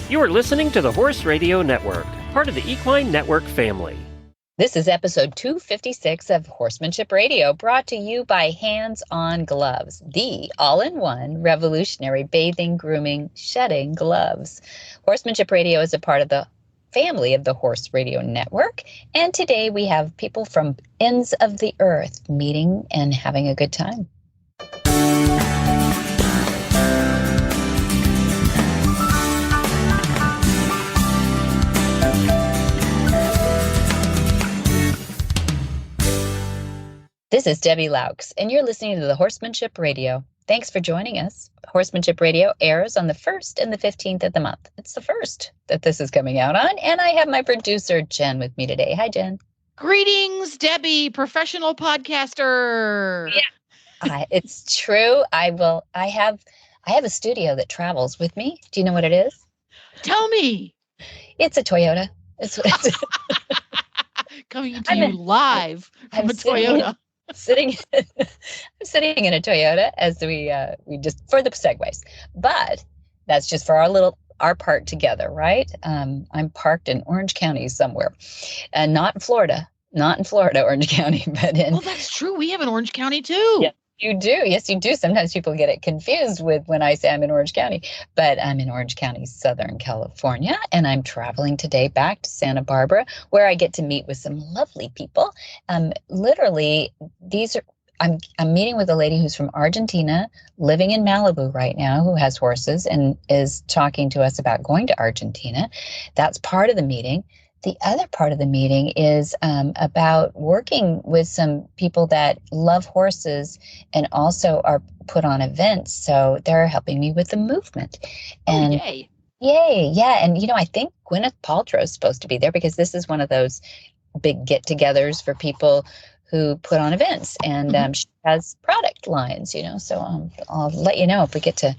You are listening to the Horse Radio Network, part of the Equine Network family. This is episode 256 of Horsemanship Radio, brought to you by HandsOnGloves, the all-in-one revolutionary bathing, grooming, shedding gloves. Horsemanship Radio is a part of the family of the Horse Radio Network, and today we have people from ends of the earth meeting and having a good time. This is Debbie Laux, and you're listening to the Horsemanship Radio. Thanks for joining us. Horsemanship Radio airs on the 1st and the 15th of the month. It's the 1st that this is coming out on, and I have my producer, Jen, with me today. Hi, Jen. Greetings, Debbie, professional podcaster. Yeah, it's true. I have a studio that travels with me. Do you know what it is? Tell me. It's a Toyota. It's coming to you live from a Toyota. I'm sitting in a Toyota as we just for the segues, but that's just for our part together, right? I'm parked in Orange County somewhere, and not in Florida, Orange County, but in. Well, that's true. We have an Orange County too. Yeah. You do. Yes, you do. Sometimes people get it confused with when I say I'm in Orange County, but I'm in Orange County, Southern California, and I'm traveling today back to Santa Barbara, where I get to meet with some lovely people. Literally, I'm meeting with a lady who's from Argentina, living in Malibu right now, who has horses and is talking to us about going to Argentina. That's part of the meeting. The other part of the meeting is about working with some people that love horses and also are put on events. So they're helping me with the movement. And yay. Yeah. And, I think Gwyneth Paltrow is supposed to be there because this is one of those big get-togethers for people who put on events. And she has product lines, so I'll let you know if we get to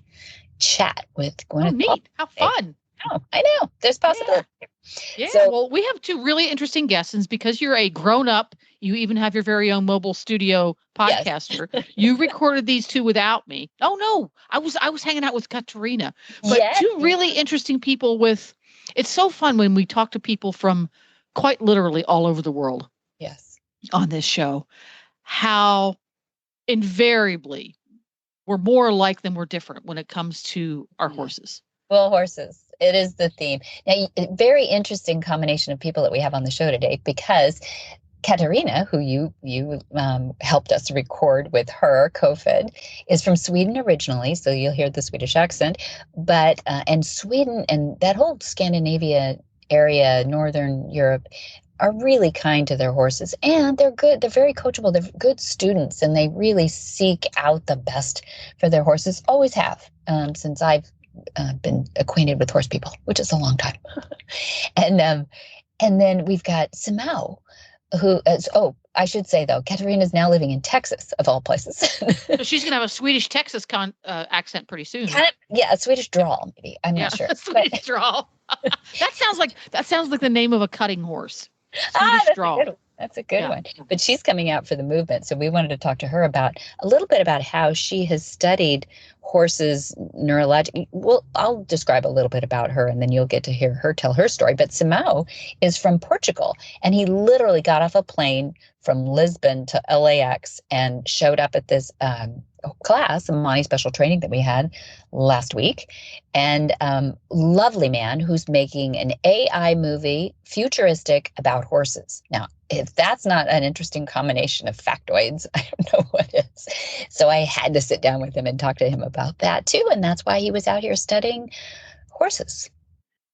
chat with Gwyneth. Oh, neat. How fun. Oh, I know. There's possibility. Yeah, well, we have two really interesting guests, and because you're a grown-up, you even have your very own mobile studio podcaster. Yes. You recorded these two without me. Oh no, I was hanging out with Katarina, but two really interesting people. It's so fun when we talk to people from quite literally all over the world. Yes, on this show, how invariably we're more alike than we're different when it comes to our horses. Well, horses. It is the theme. Now, very interesting combination of people that we have on the show today, because Katarina, who you helped us record with her, Koefoed, is from Sweden originally, so you'll hear the Swedish accent. But and Sweden and that whole Scandinavia area, Northern Europe, are really kind to their horses, and they're good. They're very coachable. They're good students, and they really seek out the best for their horses. Always have, since I've been acquainted with horse people, which is a long time. And then we've got Simao, who is, I should say though, Katarina is now living in Texas, of all places. So she's going to have a Swedish Texas accent pretty soon. A Swedish drawl, maybe. I'm not sure. A Swedish drawl. That sounds like the name of a cutting horse. Swedish drawl. That's a good one. But she's coming out for the movement. So we wanted to talk to her about a little bit about how she has studied horses neurologically. Well, I'll describe a little bit about her, and then you'll get to hear her tell her story. But Simao is from Portugal, and he literally got off a plane from Lisbon to LAX and showed up at this class, a Monty special training that we had last week. And lovely man who's making an AI movie, futuristic, about horses. Now, if that's not an interesting combination of factoids, I don't know what is. So I had to sit down with him and talk to him about that too. And that's why he was out here studying horses.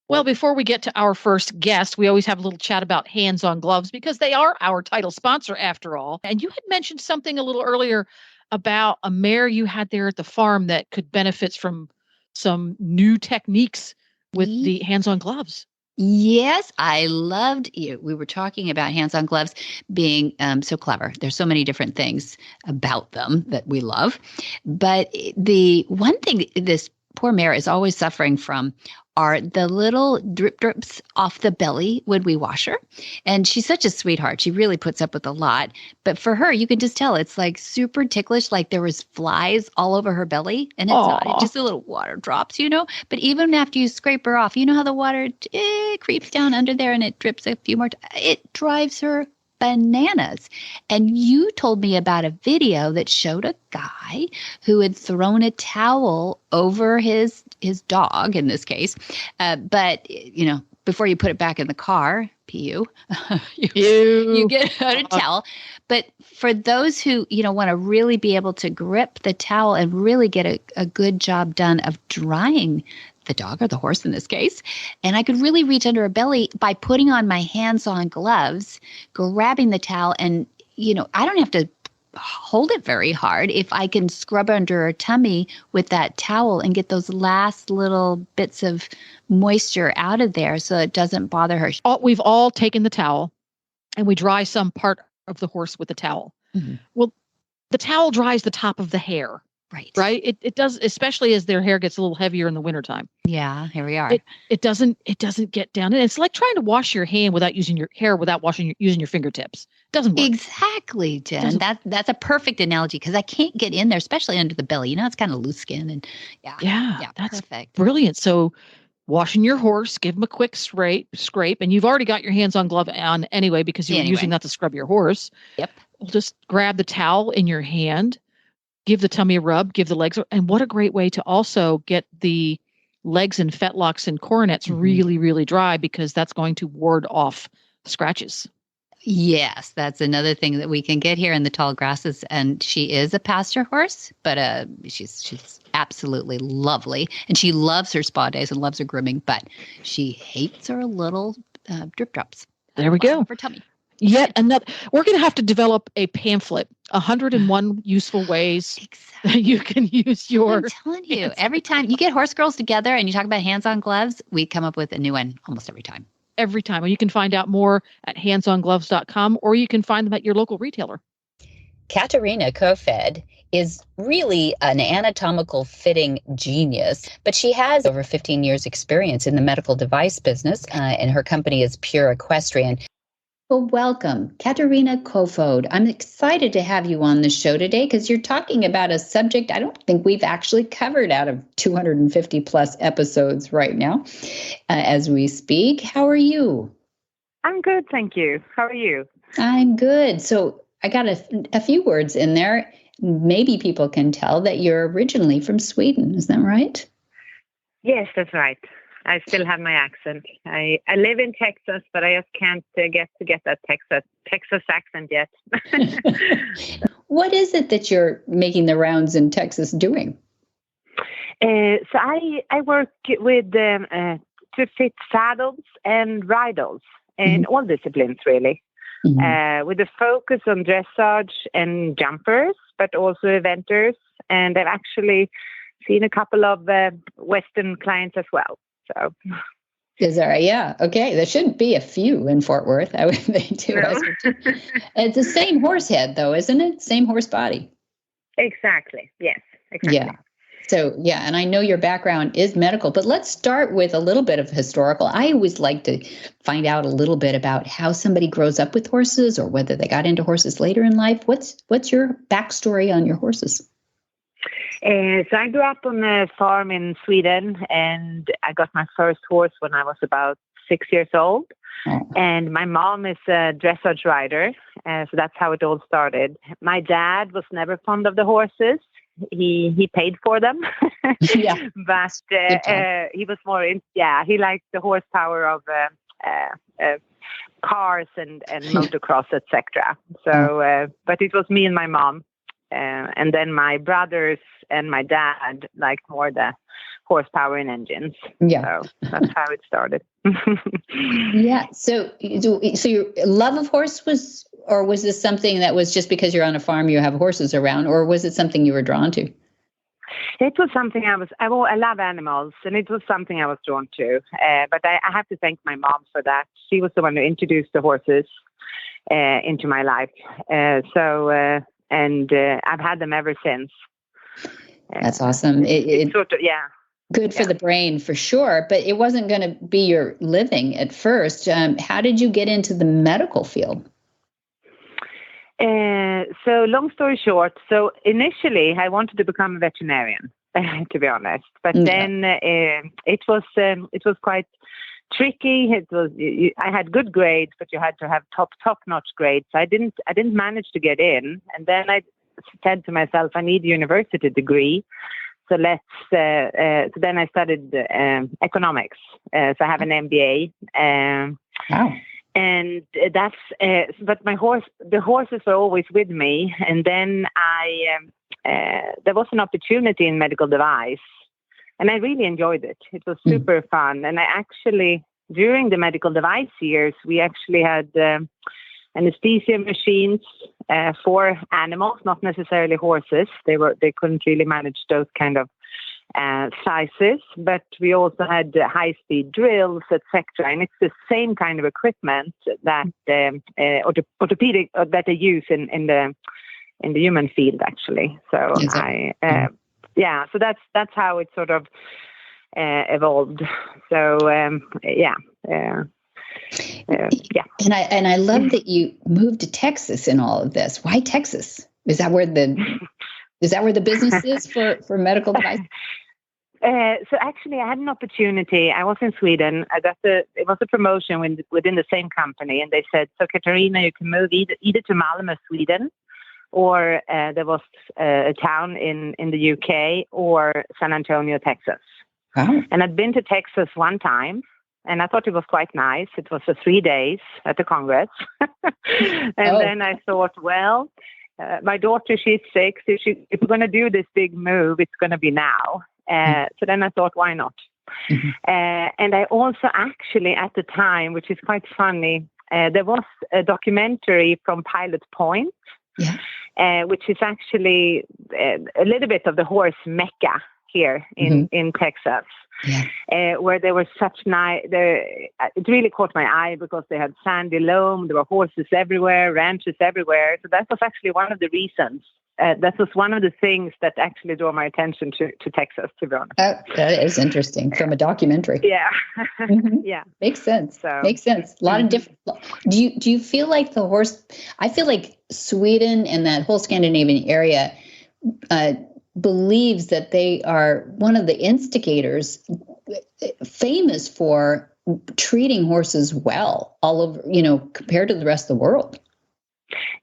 Well, before we get to our first guest, we always have a little chat about Hands on Gloves, because they are our title sponsor after all. And you had mentioned something a little earlier about a mare you had there at the farm that could benefit from some new techniques with the Hands on Gloves. Yes, I loved you. We were talking about HandsOnGloves being so clever. There's so many different things about them that we love. But the one thing this poor mare is always suffering from are the little drips off the belly when we wash her. And she's such a sweetheart. She really puts up with a lot. But for her, you can just tell it's like super ticklish, like there was flies all over her belly. And it's not, it's just a little water drops, But even after you scrape her off, you know how the water creeps down under there and it drips a few more times? It drives her bananas. And you told me about a video that showed a guy who had thrown a towel over his dog in this case. But, before you put it back in the car, you get out a towel. But for those who, want to really be able to grip the towel and really get a good job done of drying the dog or the horse in this case. And I could really reach under her belly by putting on my hands-on gloves, grabbing the towel, and, I don't have to hold it very hard if I can scrub under her tummy with that towel and get those last little bits of moisture out of there so it doesn't bother her. We've all taken the towel and we dry some part of the horse with the towel. Mm-hmm. Well, the towel dries the top of the hair. Right. It does, especially as their hair gets a little heavier in the wintertime. Yeah, here we are. It doesn't get down. And it's like trying to wash your hand without using your hair, without using your fingertips. It doesn't work. Exactly, Jen. That's a perfect analogy because I can't get in there, especially under the belly. It's kind of loose skin. And yeah, that's perfect. Brilliant. So washing your horse, give him a quick scrape, and you've already got your hands-on glove on anyway because you were using that to scrub your horse. Yep. Just grab the towel in your hand. Give the tummy a rub, give the legs, and what a great way to also get the legs and fetlocks and coronets really, really dry because that's going to ward off scratches. Yes, that's another thing that we can get here in the tall grasses. And she is a pasture horse, but she's absolutely lovely. And she loves her spa days and loves her grooming, but she hates her little drip drops. There we go. Her tummy. Yet another. We're going to have to develop a pamphlet, 101 useful ways that you can use your. I'm telling you, every time you get horse girls together and you talk about hands-on gloves, we come up with a new one almost every time. every time. And you can find out more at HandsOnGloves.com, or you can find them at your local retailer. Katarina Koefoed is really an anatomical fitting genius, but she has over 15 years experience in the medical device business, and her company is Pure Equestrian. Well, welcome, Katarina Koefoed. I'm excited to have you on the show today because you're talking about a subject I don't think we've actually covered out of 250 plus episodes right now as we speak. How are you? I'm good, thank you. How are you? I'm good. So I got a few words in there. Maybe people can tell that you're originally from Sweden. Is that right? Yes, that's right. I still have my accent. I live in Texas, but I just can't get that Texas accent yet. What is it that you're making the rounds in Texas doing? So I work with to fit saddles and bridles in all disciplines, really. With a focus on dressage and jumpers, but also eventers. And I've actually seen a couple of Western clients as well. So, is there? Yeah. Okay. There shouldn't be a few in Fort Worth. I would think too. No. It's the same horse head, though, isn't it? Same horse body. Exactly. Yes. Exactly. Yeah. So, yeah, and I know your background is medical, but let's start with a little bit of historical. I always like to find out a little bit about how somebody grows up with horses or whether they got into horses later in life. What's your backstory on your horses? So I grew up on a farm in Sweden, and I got my first horse when I was about 6 years old. Oh. And my mom is a dressage rider, so that's how it all started. My dad was never fond of the horses. He paid for them, yeah. But he was more he liked the horsepower of cars and motocross, etc. So, but it was me and my mom, and then my brothers and my dad liked more the horsepower and engines. Yeah, so that's how it started. Yeah. So your love of horse was. Or was this something that was just because you're on a farm, you have horses around, or was it something you were drawn to? It was something I love animals, and it was something I was drawn to. But I have to thank my mom for that. She was the one who introduced the horses into my life. And I've had them ever since. That's awesome. It sort of, yeah. Good for the brain, for sure. But it wasn't going to be your living at first. How did you get into the medical field? So long story short, so initially I wanted to become a veterinarian, to be honest. But then it was quite tricky. I had good grades, but you had to have top-notch grades. So I didn't manage to get in. And then I said to myself, I need a university degree. So so then I studied economics. So I have an MBA. Wow. And that's, but the horses were always with me. And then there was an opportunity in medical device, and I really enjoyed it. It was super fun. And I actually, during the medical device years, we actually had anesthesia machines for animals, not necessarily horses. They couldn't really manage those kind of sizes, but we also had high-speed drills, etc. And it's the same kind of equipment that orthopedic that they use in the human field, actually. So so that's how it sort of evolved. So And I love that you moved to Texas in all of this. Why Texas? Is that where the business is for medical device? So actually, I had an opportunity. I was in Sweden. It was a promotion within the same company, and they said, "So Katarina, you can move either to Malmö, Sweden, or there was a town in the UK, or San Antonio, Texas." Wow. And I'd been to Texas one time, and I thought it was quite nice. It was 3 days at the Congress, and then I thought, well. My daughter, she's 6. If we're going to do this big move, it's going to be now. So then I thought, why not? Mm-hmm. And I also actually, at the time, which is quite funny, there was a documentary from Pilot Point, which is actually a little bit of the horse mecca here in Texas. Where there was such nice, it really caught my eye because they had sandy loam, there were horses everywhere, ranches everywhere. So that was actually one of the reasons. That was one of the things that actually drew my attention to Texas, to be honest. That is interesting from a documentary. Yeah. Yeah. Makes sense. Makes sense. A lot of different. Do you feel like I feel like Sweden and that whole Scandinavian area, believes that they are one of the instigators famous for treating horses well all over, compared to the rest of the world.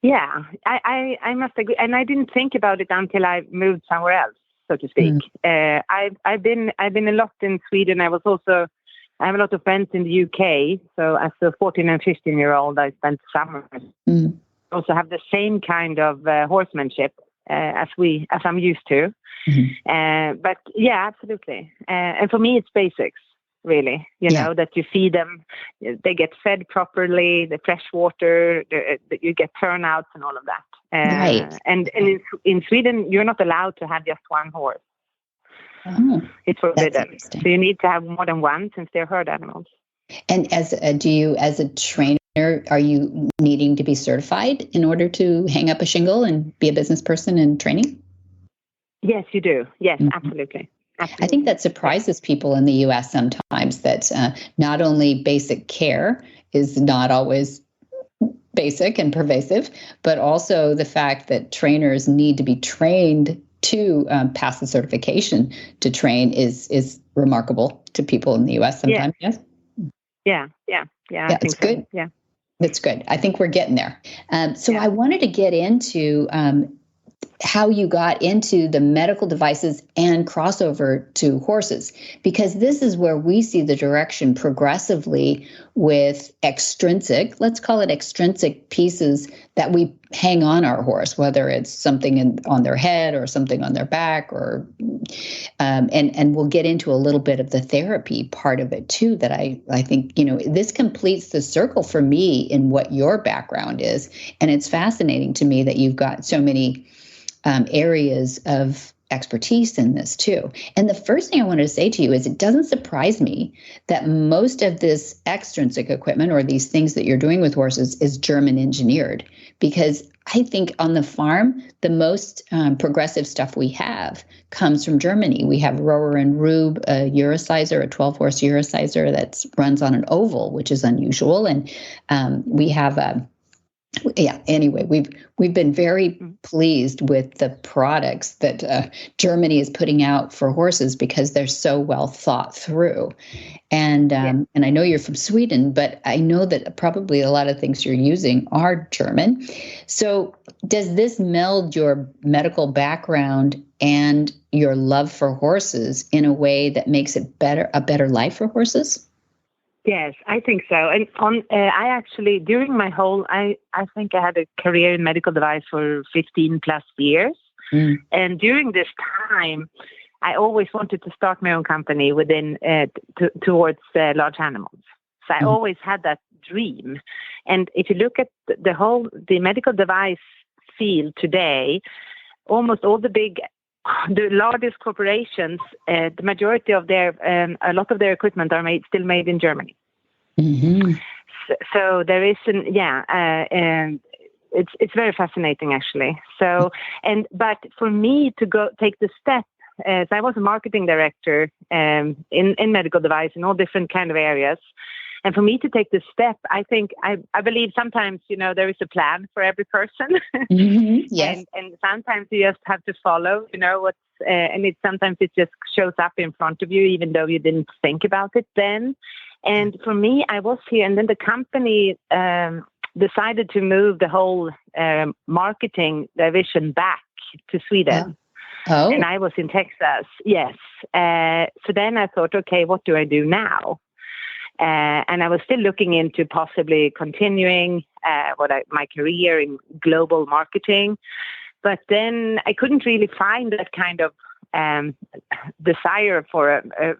Yeah, I must agree. And I didn't think about it until I moved somewhere else, so to speak. I've been a lot in Sweden. I have a lot of friends in the UK. So as a 14 and 15-year-old, I spent summers. Also have the same kind of horsemanship as I'm used to. But yeah, absolutely. And for me, it's basics, really. You know, that you feed them, they get fed properly, the fresh water, you get turnouts and all of that. Right. And in Sweden, you're not allowed to have just one horse. Oh, it's forbidden. So you need to have more than one since they're herd animals. And as a trainer, are you needing to be certified in order to hang up a shingle and be a business person in training? Yes, you do. Yes, absolutely. I think that surprises people in the U.S. sometimes that not only basic care is not always basic and pervasive, but also the fact that trainers need to be trained to pass the certification to train is remarkable to people in the U.S. sometimes. Yes. Yeah. I think it's good. So. Yeah. That's good. I think we're getting there. I wanted to get into how you got into the medical devices and crossover to horses, because this is where we see the direction progressively with let's call it extrinsic pieces that we hang on our horse, whether it's something on their head or something on their back, or and we'll get into a little bit of the therapy part of it too, that I think, this completes the circle for me in what your background is. And it's fascinating to me that you've got so many areas of expertise in this too. And the first thing I wanted to say to you is it doesn't surprise me that most of this extrinsic equipment or these things that you're doing with horses is German engineered, because I think on the farm, the most progressive stuff we have comes from Germany. We have Rower and Rube, a Eurosizer, a 12-horse Eurosizer that runs on an oval, which is unusual. And we have anyway, we've been very pleased with the products that Germany is putting out for horses because they're so well thought through. And I know you're from Sweden, but I know that probably a lot of things you're using are German. So does this meld your medical background and your love for horses in a way that makes it a better life for horses? Yes, I think so. And I actually, during my whole, I think I had a career in medical device for 15 plus years. And during this time, I always wanted to start my own company within towards large animals. So I always had that dream. And if you look at the medical device field today, almost all the largest corporations, the majority of a lot of their equipment are still made in Germany. Mm-hmm. So there is it's very fascinating actually. So but for me to take the step, so I was a marketing director in medical device in all different kind of areas. And for me to take this step, I think I believe sometimes, there is a plan for every person. Mm-hmm. Yes. and sometimes you just have to follow, what's, and sometimes it just shows up in front of you, even though you didn't think about it then. And for me, I was here, and then the company decided to move the whole marketing division back to Sweden. Oh. And I was in Texas. Yes. So then I thought, okay, what do I do now? And I was still looking into possibly continuing my career in global marketing. But then I couldn't really find that kind of desire for a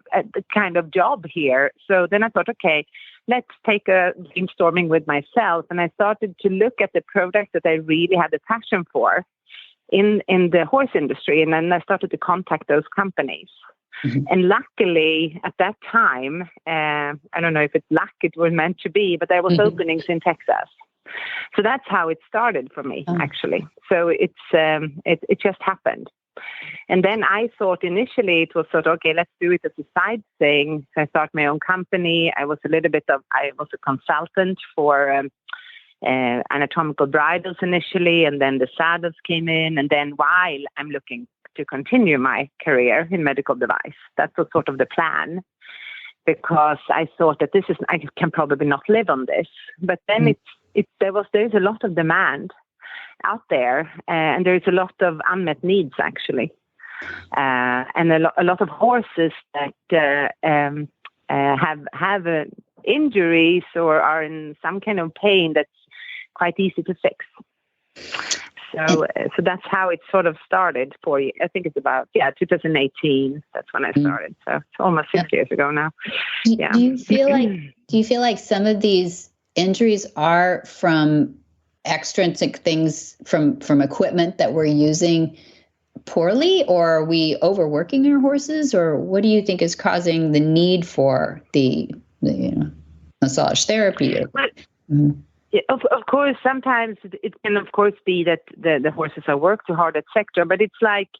kind of job here. So then I thought, okay, let's take a brainstorming with myself. And I started to look at the products that I really had a passion for in the horse industry. And then I started to contact those companies. Mm-hmm. And luckily, at that time, I don't know if it's luck, it was meant to be, but there was openings in Texas. So that's how it started for me, actually. So it just happened. And then I thought initially it was sort of, okay, let's do it as a side thing. So I started my own company. I was a consultant for anatomical bridles initially, and then the saddles came in. And then while I'm looking to continue my career in medical device, that was sort of the plan, because I thought that I can probably not live on this. But then there's a lot of demand out there, and there's a lot of unmet needs actually, and a lot of horses that have injuries or are in some kind of pain that's quite easy to fix. So that's how it sort of started for you. I think it's about 2018. That's when I started. So it's almost 6 years ago now. Yeah. Do you feel like some of these injuries are from extrinsic things from equipment that we're using poorly, or are we overworking our horses, or what do you think is causing the need for the massage therapy? Of course, sometimes it can, of course, be that the horses are worked too hard, etc. But it's like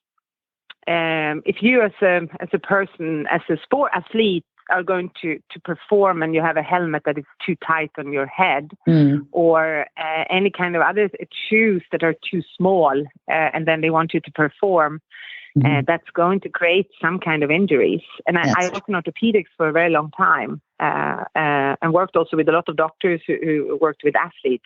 if you, as a person, as a sport athlete, are going to perform, and you have a helmet that is too tight on your head, or any kind of other shoes that are too small, and then they want you to perform, that's going to create some kind of injuries. And I worked in orthopedics for a very long time, and worked also with a lot of doctors who worked with athletes.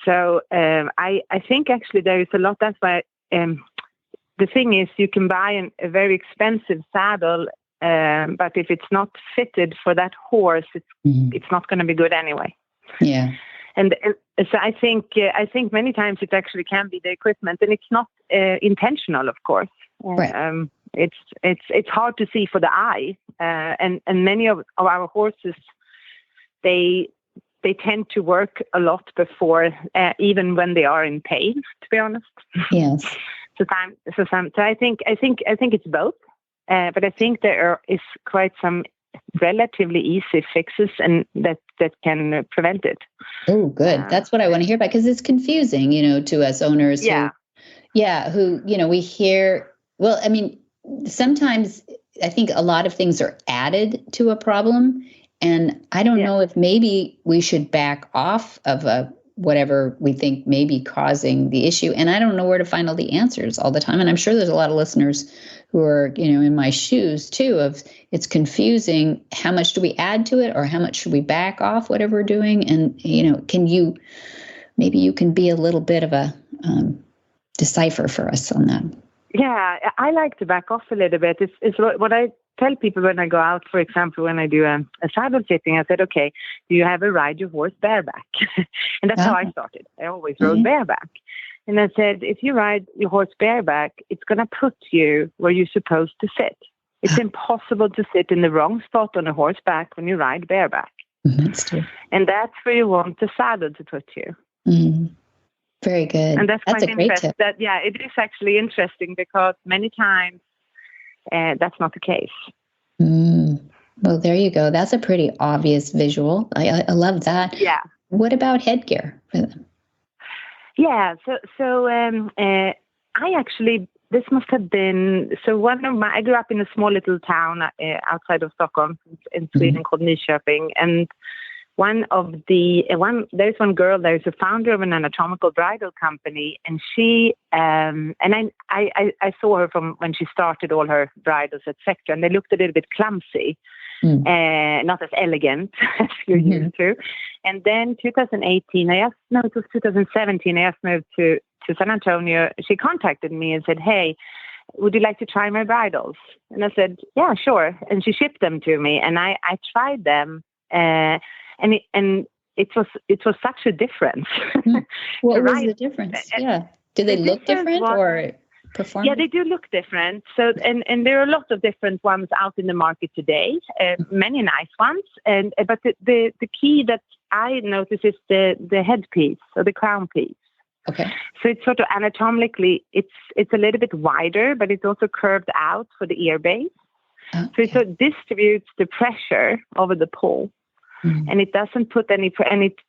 So I think actually there is a lot. That's why the thing is, you can buy a very expensive saddle, but if it's not fitted for that horse, it's not going to be good anyway. Yeah. And so I think many times it actually can be the equipment, and it's not intentional, of course. Right. It's hard to see for the eye, and many of our horses, they tend to work a lot before, even when they are in pain, to be honest. Yes. So I think it's both, but I think there is quite some relatively easy fixes and that can prevent it. Oh, good. That's what I want to hear about, because it's confusing, to us owners. Yeah. Who we hear. Well, I mean, sometimes I think a lot of things are added to a problem, and I don't know if maybe we should back off of whatever we think may be causing the issue. And I don't know where to find all the answers all the time. And I'm sure there's a lot of listeners who are, in my shoes too, of it's confusing. How much do we add to it, or how much should we back off whatever we're doing? And, maybe you can be a little bit of a decipher for us on that. Yeah, I like to back off a little bit. It's what I tell people when I go out, for example, when I do a saddle fitting. I said, okay, do you ever ride your horse bareback? And that's how I started. I always rode bareback. And I said, if you ride your horse bareback, it's going to put you where you're supposed to sit. It's impossible to sit in the wrong spot on a horseback when you ride bareback. That's true. And that's where you want the saddle to put you. Mm-hmm. Very good. And that's a great tip. It is actually interesting, because many times that's not the case. Well, there you go. That's a pretty obvious visual. I love that. Yeah. What about headgear for them? Yeah. So I actually, this must have been, I grew up in a small little town outside of Stockholm in Sweden called Nyköping. And there's one girl there who's a founder of an anatomical bridal company, and she and I saw her from when she started all her bridles, etc. And they looked a little bit clumsy, not as elegant as you're used to. And then 2017, I just moved to San Antonio. She contacted me and said, "Hey, would you like to try my bridles?" And I said, "Yeah, sure." And she shipped them to me, and I tried them. And it was such a difference. What was the difference? Yeah. Do they look different or perform? Yeah, they do look different. So, and there are a lot of different ones out in the market today, many nice ones. But the key that I notice is the headpiece or the crown piece. Okay. So it's sort of anatomically, it's a little bit wider, but it's also curved out for the ear base. Okay. So it sort of distributes the pressure over the poll. And it doesn't put and it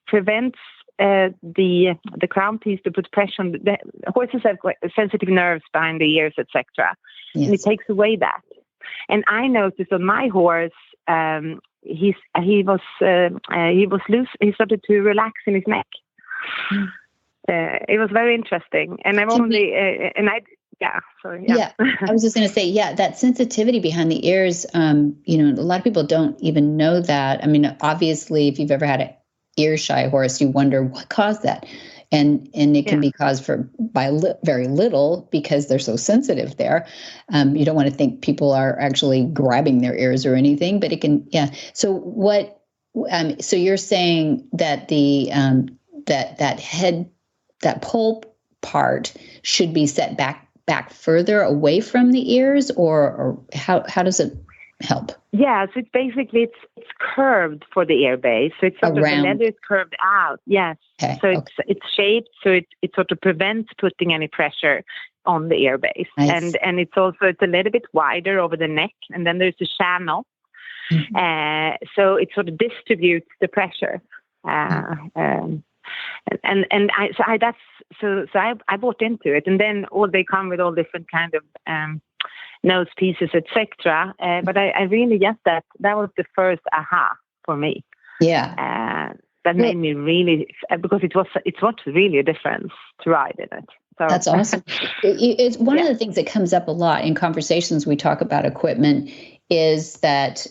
prevents the crown piece to put pressure on the horses have sensitive nerves behind the ears, etc. Yes. And it takes away that. And I noticed on my horse, he was loose. He started to relax in his neck. It was very interesting, and I'm only Yeah. I was just going to say, that sensitivity behind the ears, a lot of people don't even know that. I mean, obviously, if you've ever had an ear shy horse, you wonder what caused that. And it can be caused by very little, because they're so sensitive there. You don't want to think people are actually grabbing their ears or anything, but it can, So so you're saying that the, that head, that pole part should be set back further away from the ears, or how does it help? Yeah, so it's basically it's curved for the ear base. So it's sort of the leather is curved out. Yes. Okay. So it's shaped so it sort of prevents putting any pressure on the ear base. Nice. And it's a little bit wider over the neck, and then there's a channel. So it sort of distributes the pressure. I bought into it, and then they come with all different kind of nose pieces, etc. But I really guess that was the first aha for me. Yeah, that made me really, because it's what's really a difference to ride in it. So that's awesome. It's one of the things that comes up a lot in conversations we talk about equipment is that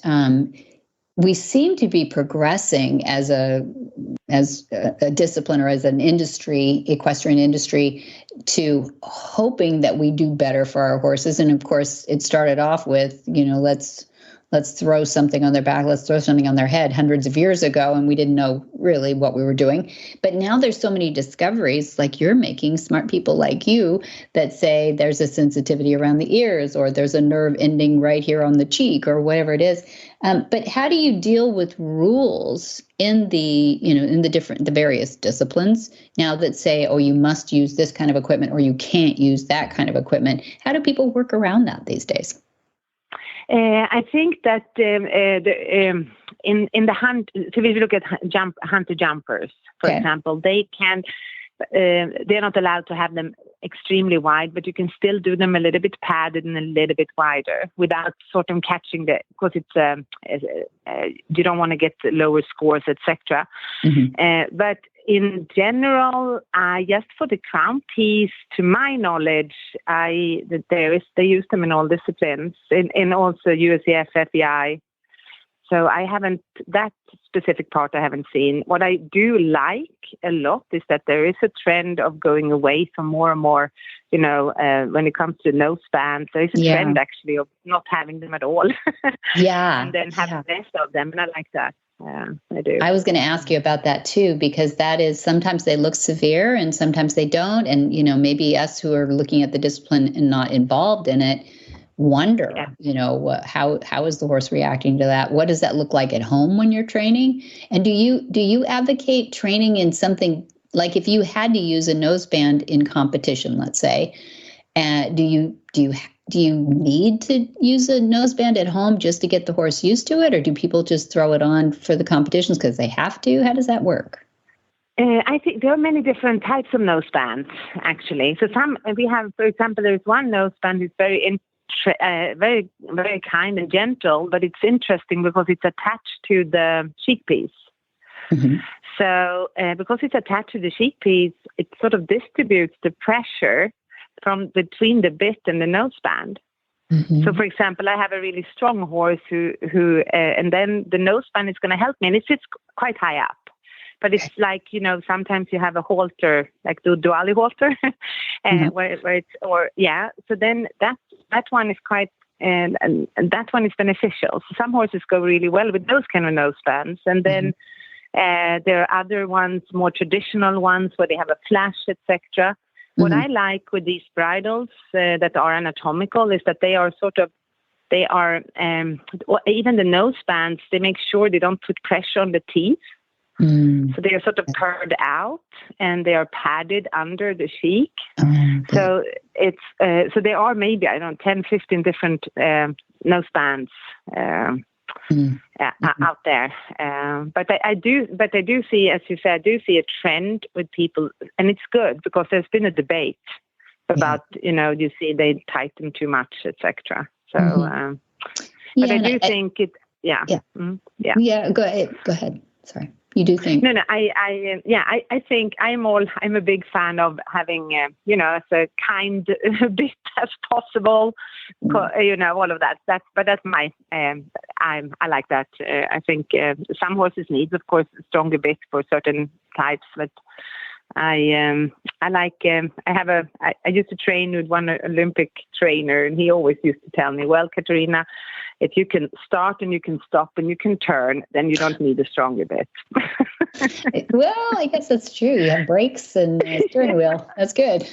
we seem to be progressing as a discipline or as an industry, equestrian industry, to hoping that we do better for our horses. And of course, it started off with, let's let's throw something on their back, let's throw something on their head hundreds of years ago, and we didn't know really what we were doing. But now there's so many discoveries like you're making, smart people like you, that say there's a sensitivity around the ears, or there's a nerve ending right here on the cheek, or whatever it is. But how do you deal with rules in the various disciplines now that say, oh, you must use this kind of equipment or you can't use that kind of equipment? How do people work around that these days? I think that in the hunt, so if you look at hunter jumpers, for example, they can. They're not allowed to have them extremely wide, but you can still do them a little bit padded and a little bit wider without sort of catching because it's you don't want to get lower scores, etc. Mm-hmm. But in general, just for the crown piece, to my knowledge, they use them in all disciplines, in also USEF, FEI. So I haven't, that specific part I haven't seen. What I do like a lot is that there is a trend of going away from more and more, when it comes to nose bands, there is a trend actually of not having them at all. And then having less of them. And I like that. Yeah, I do. I was going to ask you about that too, because that is, sometimes they look severe and sometimes they don't. And, maybe us who are looking at the discipline and not involved in it, wonder, how is the horse reacting to that? What does that look like at home when you're training? And do you advocate training in something like, if you had to use a noseband in competition, let's say, do you need to use a noseband at home just to get the horse used to it, or do people just throw it on for the competitions because they have to? How does that work? I think there are many different types of nosebands, actually. So we have, for example, there's one noseband that's very very, very kind and gentle, but it's interesting because it's attached to the cheek piece. Mm-hmm. So because it's attached to the cheek piece, it sort of distributes the pressure from between the bit and the noseband. Mm-hmm. So, for example, I have a really strong horse who and then the noseband is going to help me, and it sits quite high up. But it's like, sometimes you have a halter, like the Duali halter, mm-hmm. where it's, so then that one is quite, and that one is beneficial. So some horses go really well with those kind of nosebands. And then there are other ones, more traditional ones, where they have a flash, etc. Mm-hmm. What I like with these bridles that are anatomical is that they are even the nosebands, they make sure they don't put pressure on the teeth. So they are sort of curved out and they are padded under the cheek. So it's so there are maybe 10, 15 different nosebands out there. But I do see, as you said, a trend with people, and it's good because there's been a debate about you see they tighten too much, etc. So, but I do think it. Go ahead. Sorry. You do think? No. I think I'm a big fan of having, as a kind bit as possible, all of that. That's my, I like that. I think some horses need, of course, a stronger bit for certain types, but I used to train with one Olympic trainer, and he always used to tell me, well, Katarina, if you can start and you can stop and you can turn, then you don't need a stronger bit. Well, I guess that's true. You have brakes and a steering wheel. That's good.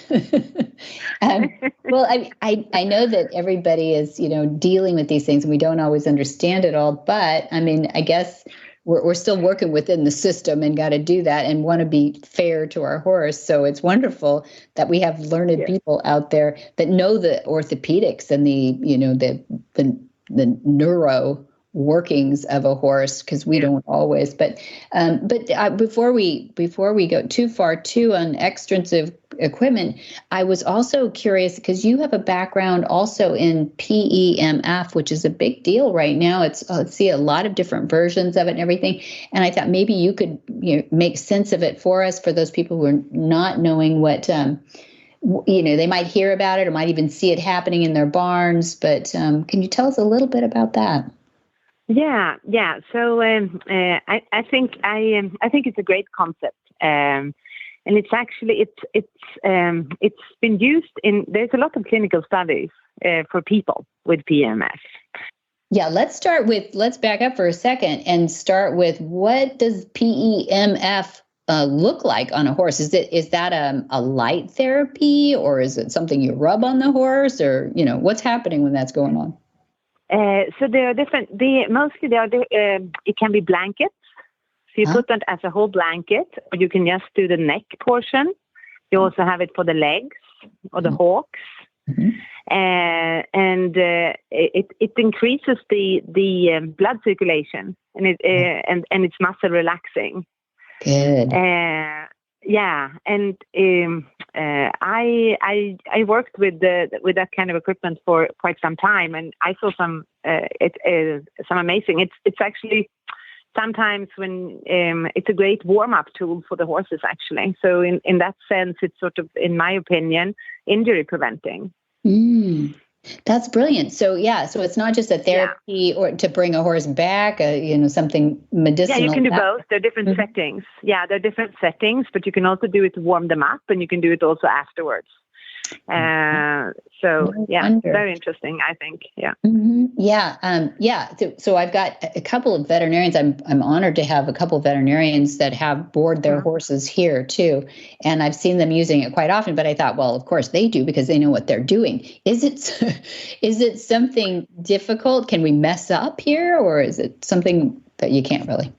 Well, I know that everybody is, dealing with these things and we don't always understand it all, but I mean, I guess we're still working within the system and got to do that and want to be fair to our horse. So it's wonderful that we have learned people out there that know the orthopedics and the neuro workings of a horse, because we don't always. But before we go too far on extrinsic equipment, I was also curious because you have a background also in PEMF, which is a big deal right now. It's see a lot of different versions of it and everything. And I thought maybe you could make sense of it for us, for those people who are not knowing what they might hear about it or might even see it happening in their barns. But can you tell us a little bit about that? Yeah. So I think it's a great concept, and it's actually it's been used in. There's a lot of clinical studies for people with PEMF. Yeah, let's back up for a second and start with, what does PEMF look like on a horse? Is that a light therapy, or is it something you rub on the horse, or what's happening when that's going on? So there are different. It can be blankets. So you put that as a whole blanket, or you can just do the neck portion. You also have it for the legs or the hocks. Mm-hmm. It increases the blood circulation, and it's muscle relaxing. Good. I worked with that kind of equipment for quite some time, and I saw some amazing. It's actually sometimes when it's a great warm-up tool for the horses, actually. So in that sense, it's sort of, in my opinion, injury preventing. That's brilliant. So it's not just a therapy or to bring a horse back, something medicinal. Yeah, you can do both. There are different settings. Yeah, there are different settings, but you can also do it to warm them up, and you can do it also afterwards. Very interesting, I think. Yeah. Mm-hmm. Yeah. So I've got a couple of veterinarians. I'm honored to have a couple of veterinarians that have board their horses here too. And I've seen them using it quite often, but I thought, well, of course they do, because they know what they're doing. Is it something difficult? Can we mess up here, or is it something that you can't really?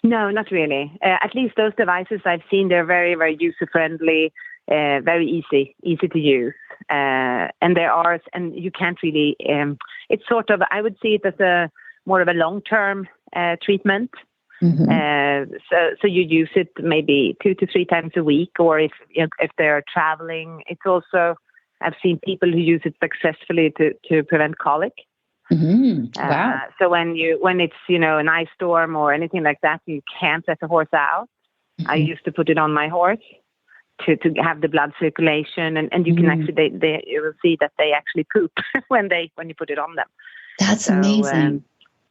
No, not really. At least those devices I've seen, they're very, very user-friendly. Very easy to use, and you can't really. It's sort of, I would see it as more of a long-term treatment. Mm-hmm. So you use it maybe 2 to 3 times a week, or if they're traveling. It's also, I've seen people who use it successfully to prevent colic. Mm-hmm. Wow. So when it's an ice storm or anything like that, you can't let the horse out. Mm-hmm. I used to put it on my horse to have the blood circulation, and you can actually you will see that they actually poop when you put it on them. That's amazing.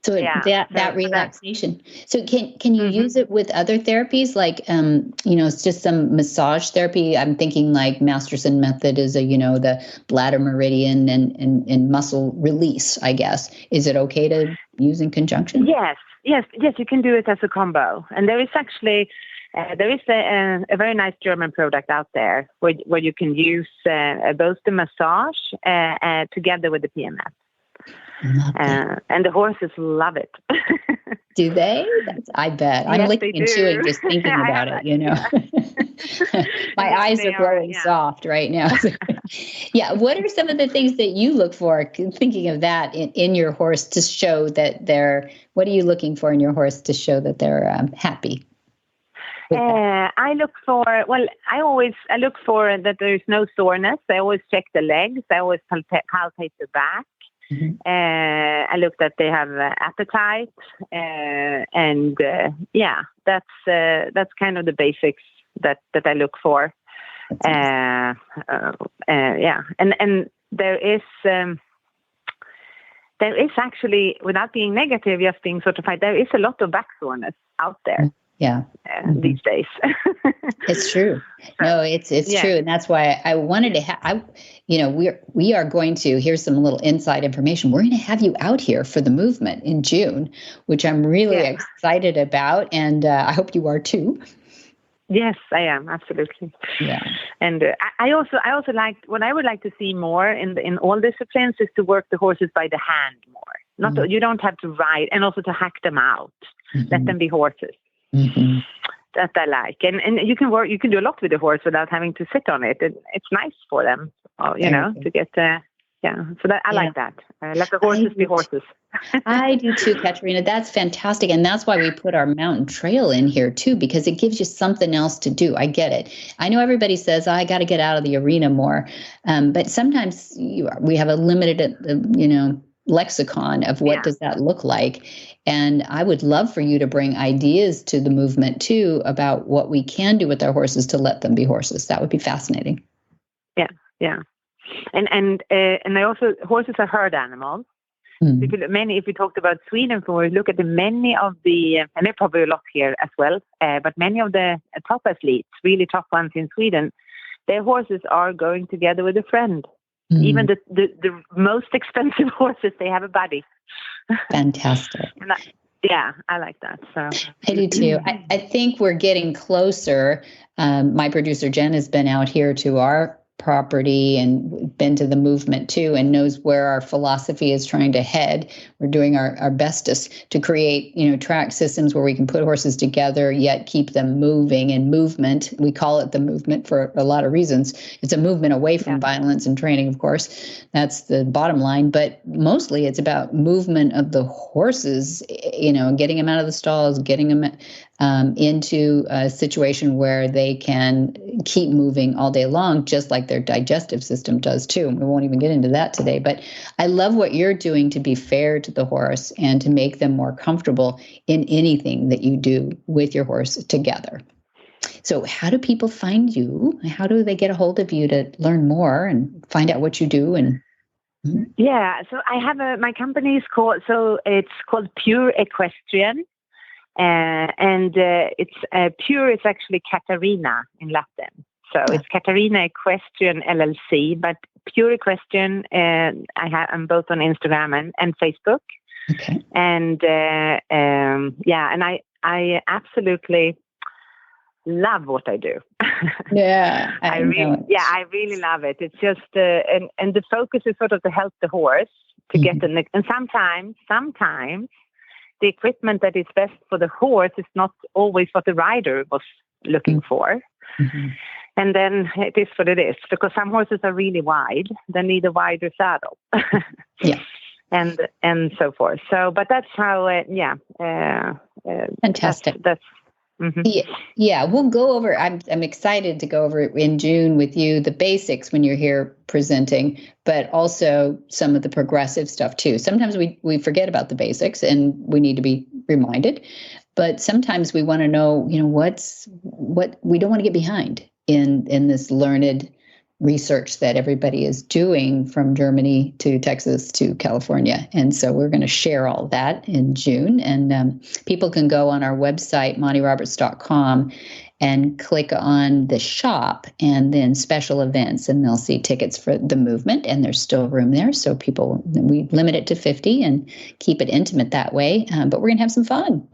That relaxation. So can you use it with other therapies, like it's just some massage therapy? I'm thinking like Masterson method is the bladder meridian and muscle release, I guess. Is it okay to use in conjunction? Yes, you can do it as a combo, and there is actually. There is a very nice German product out there where you can use both the massage together with the PMF. And the horses love it. Do they? I bet. I'm licking and chewing just thinking about it, My eyes are glowing soft right now. Yeah. What are some of the things that you look for, thinking of that in your horse, to show that what are you looking for in your horse to show that they're happy? I look for that there is no soreness. I always check the legs. I always palpate the back. Mm-hmm. I look that they have appetite, that's kind of the basics that I look for. And there is actually, without being negative, just being certified, there is a lot of back soreness out there. Yeah. These days. It's true. No, it's true. And that's why I wanted to we are going to, here's some little inside information. We're going to have you out here for the movement in June, which I'm really excited about. And I hope you are too. Yes, I am. Absolutely. Yeah. And I also like, what I would like to see more in all disciplines is to work the horses by the hand more. You don't have to ride, and also to hack them out. Mm-hmm. Let them be horses. Mm-hmm. That I like, and you can do a lot with the horse without having to sit on it. It's nice for them, to get. So that I like that. Let the horses be horses. I do too, Katarina. That's fantastic, and that's why we put our mountain trail in here too, because it gives you something else to do. I get it. I know everybody says I got to get out of the arena more, but sometimes we have a limited, lexicon of what does that look like. And I would love for you to bring ideas to the movement too about what we can do with our horses to let them be horses. That would be fascinating. Yeah. And I also, horses are herd animals. Mm-hmm. If we talked about Sweden, for look at many of the, and there are probably a lot here as well, but many of the top athletes, really top ones in Sweden, their horses are going together with a friend. Mm-hmm. Even the most expensive horses, they have a buddy. Fantastic. I like that. So I do too. I think we're getting closer. My producer Jen has been out here to our property and been to the movement too, and knows where our philosophy is trying to head. We're doing our bestest to create, track systems where we can put horses together yet keep them moving. And movement, we call it the movement for a lot of reasons. It's a movement away from violence and training, of course. That's the bottom line. But mostly it's about movement of the horses, getting them out of the stalls, getting them into a situation where they can keep moving all day long, just like their digestive system does too. We won't even get into that today, but I love what you're doing to be fair to the horse and to make them more comfortable in anything that you do with your horse together. So how do people find you? How do they get a hold of you to learn more and find out what you do? And yeah, so I have my company is called Pure Equestrian. And it's Pure is actually Katarina in Latin. So it's Katarina Equestrian LLC, but Pure Equestrian, I'm both on Instagram and Facebook. Okay. And and I absolutely love what I do. Yeah, I really love it. It's just and the focus is sort of to help the horse to get and sometimes the equipment that is best for the horse is not always what the rider was looking for. Mm-hmm. And then it is what it is, because some horses are really wide. They need a wider saddle. And so forth. So, but that's how, fantastic. That's mm-hmm. Yeah, we'll go over, I'm excited to go over it in June with you, the basics when you're here presenting, but also some of the progressive stuff too. Sometimes we forget about the basics and we need to be reminded, but sometimes we want to know, what we don't want to get behind in this learned research that everybody is doing from Germany to Texas to California. And so we're going to share all that in June. And people can go on our website, montyroberts.com, and click on the shop and then special events, and they'll see tickets for the movement, and there's still room there. So we limit it to 50 and keep it intimate that way. But we're going to have some fun.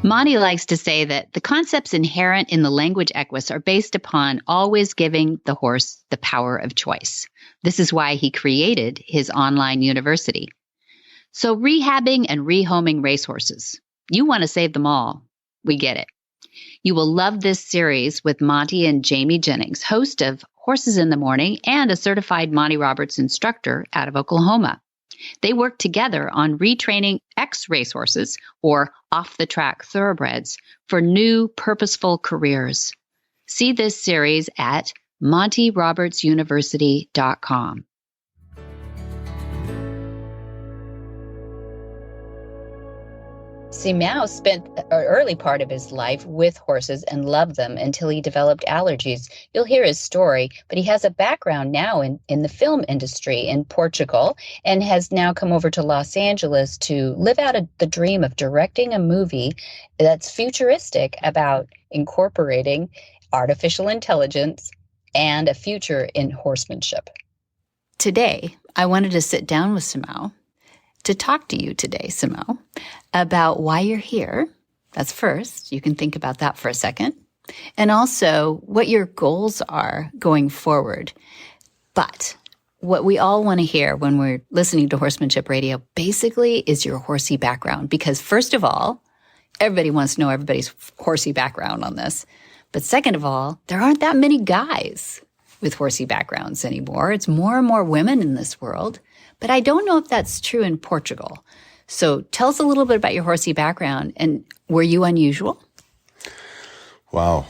Monty likes to say that the concepts inherent in the language equus are based upon always giving the horse the power of choice. This is why he created his online university. So rehabbing and rehoming racehorses. You want to save them all. We get it. You will love this series with Monty and Jamie Jennings, host of Horses in the Morning and a certified Monty Roberts instructor out of Oklahoma. They work together on retraining ex-racehorses or off-the-track thoroughbreds for new, purposeful careers. See this series at montyrobertsuniversity.com. See, Mao spent an early part of his life with horses and loved them until he developed allergies. You'll hear his story, but he has a background now in the film industry in Portugal and has now come over to Los Angeles to live out the dream of directing a movie that's futuristic about incorporating artificial intelligence and a future in horsemanship. Today, I wanted to sit down with Simao to talk to you today, Simao, about why you're here. That's first. You can think about that for a second. And also what your goals are going forward. But what we all want to hear when we're listening to Horsemanship Radio basically is your horsey background. Because first of all, everybody wants to know everybody's horsey background on this. But second of all, there aren't that many guys with horsey backgrounds anymore. It's more and more women in this world. But I don't know if that's true in Portugal. So tell us a little bit about your horsey background. And were you unusual? Wow.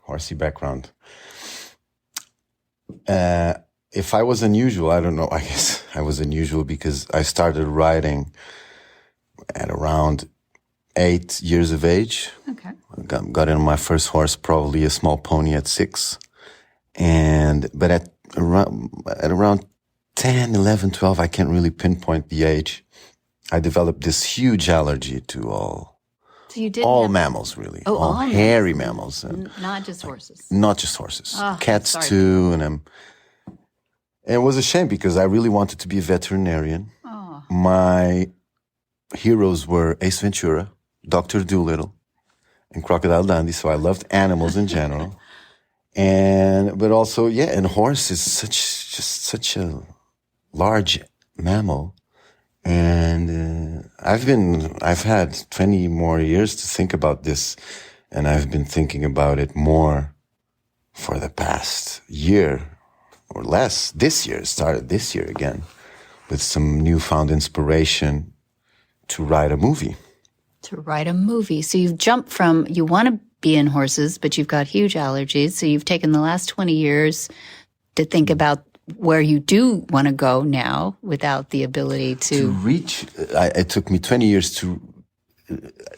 Horsey background. If I was unusual, I don't know. I guess I was unusual because I started riding at around 8 years of age. Okay. Got in my first horse, probably a small pony at 6. But at around 10, 11, 12, I can't really pinpoint the age. I developed this huge allergy to all mammals, really. Oh, all hairy mammals. Not just horses. Not just horses. Oh, Cats too, and And it was a shame because I really wanted to be a veterinarian. Oh. My heroes were Ace Ventura, Dr. Dolittle, and Crocodile Dundee. So I loved animals in general. But also, and horse is such a large mammal. And I've had 20 more years to think about this, and I've been thinking about it more for the past year or less. This year, started this year again, with some newfound inspiration to write a movie. So you've jumped from, you want to be in horses, but you've got huge allergies. So you've taken the last 20 years to think about where you do want to go now without the ability to reach. It took me 20 years to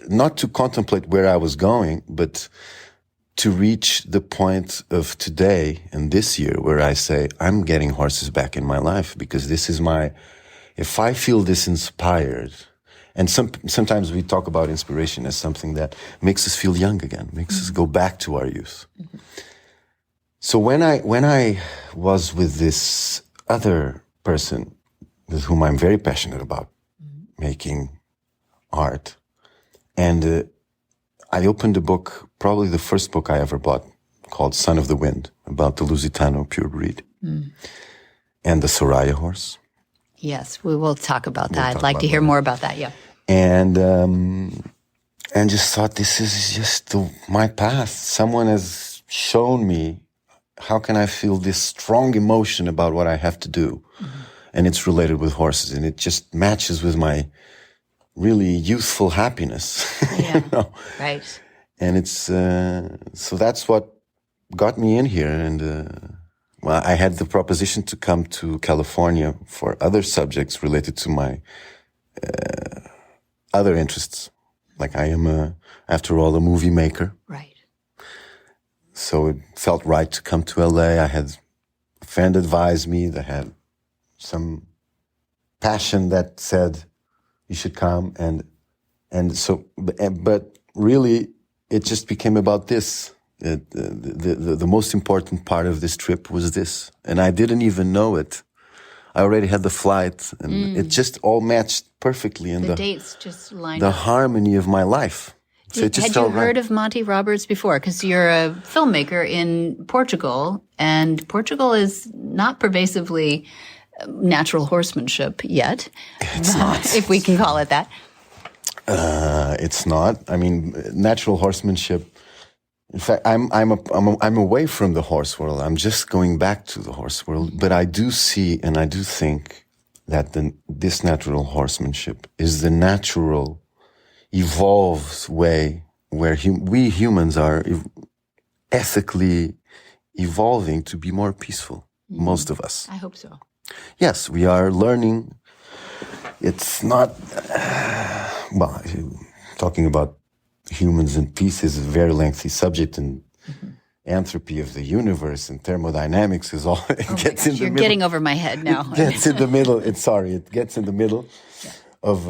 not to contemplate where I was going, but to reach the point of today and this year where I say, I'm getting horses back in my life because this is if I feel this inspired, and sometimes we talk about inspiration as something that makes us feel young again, makes us go back to our youth. Mm-hmm. So when I was with this other person with whom I'm very passionate about making art, and I opened a book, probably the first book I ever bought, called Son of the Wind, about the Lusitano pure breed and the Soraya horse. Yes, we will talk about that. I'd like to hear more about that, yeah. And just thought, this is just my path. Someone has shown me how can I feel this strong emotion about what I have to do. Mm-hmm. And it's related with horses, and it just matches with my really youthful happiness. Yeah, you know? Right. And it's, so that's what got me in here. And, well, I had the proposition to come to California for other subjects related to my, other interests. Like I am, after all, a movie maker. Right. So it felt right to come to LA. I had a friend advise me that had some passion that said you should come, but really it just became about this. The most important part of this trip was this, and I didn't even know it. I already had the flight, and it just all matched perfectly in the dates just lined up. The harmony of my life. So had you heard of Monty Roberts before? Because you're a filmmaker in Portugal, and Portugal is not pervasively natural horsemanship yet. It's not. If we can call it that. It's not. I mean, natural horsemanship. In fact, I'm away from the horse world. I'm just going back to the horse world. But I do see and I do think that this natural horsemanship is the natural, evolved way where we humans are ethically evolving to be more peaceful. Most of us. I hope so. Yes, we are learning. It's not, well, talking about humans and peace is a very lengthy subject, and entropy of the universe and thermodynamics is all, it gets in the middle. You're getting over my head now. It gets in the middle. It gets in the middle of...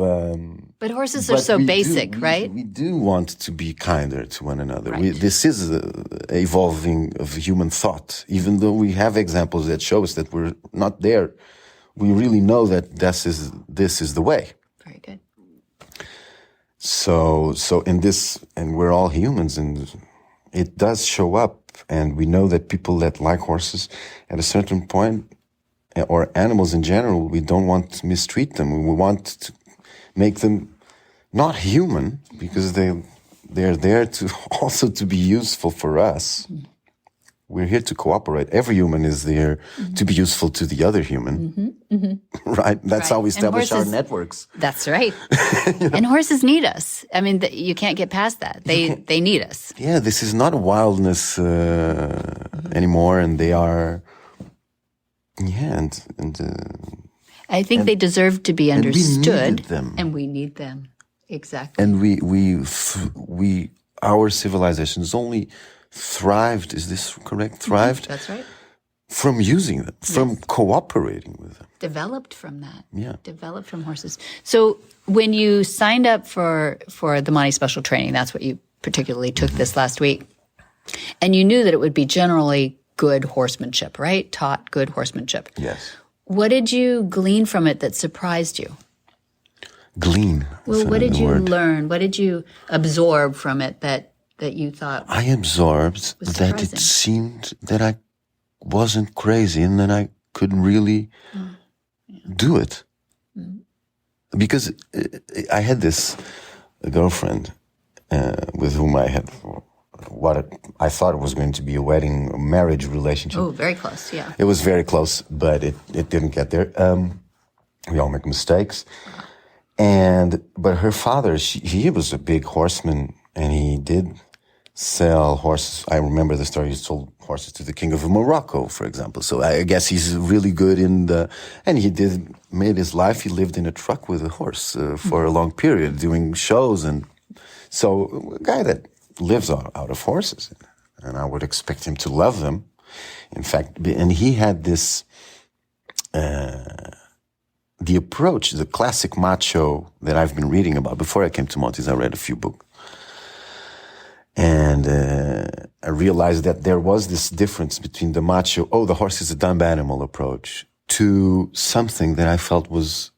but horses are so basic, right? We do want to be kinder to one another. Right. This is evolving of human thought. Even though we have examples that show us that we're not there, we really know that this is the way. Very good. So in this, and we're all humans, and it does show up, and we know that people that like horses at a certain point, or animals in general, we don't want to mistreat them. We want to make them not human, because they're there to also to be useful for us. We're here to cooperate. Every human is there to be useful to the other human. Right? That's how we establish our networks. That's right. And horses need us. I mean, you can't get past that. They need us. Yeah, this is not a wildness anymore, and they are... Yeah, and I think they deserve to be understood. And we need them. Exactly. And we our civilizations only thrived, is this correct? Thrived? That's right. From using them, from cooperating with them. Developed from that. Yeah. Developed from horses. So when you signed up for the Monty Special Training, that's what you particularly took this last week, and you knew that it would be generally good horsemanship, right? Taught good horsemanship. Yes. What did you glean from it that surprised you? Glean. Well, what did you learn? What did you absorb from it that you thought? I absorbed that it seemed that I wasn't crazy and that I could really do it. Because I had this girlfriend with whom I had what I thought it was going to be a marriage relationship. Oh, very close, yeah. It was very close, but it didn't get there. We all make mistakes. But her father, he was a big horseman, and he did sell horses. I remember the story. He sold horses to the king of Morocco, for example. So I guess he's really good and he made his life. He lived in a truck with a horse for a long period, doing shows. And so a guy that lives out of horses, and I would expect him to love them. In fact, and he had this, the approach, the classic macho that I've been reading about. Before I came to Maltese, I read a few books. And I realized that there was this difference between the macho, the horse is a dumb animal approach, to something that I felt was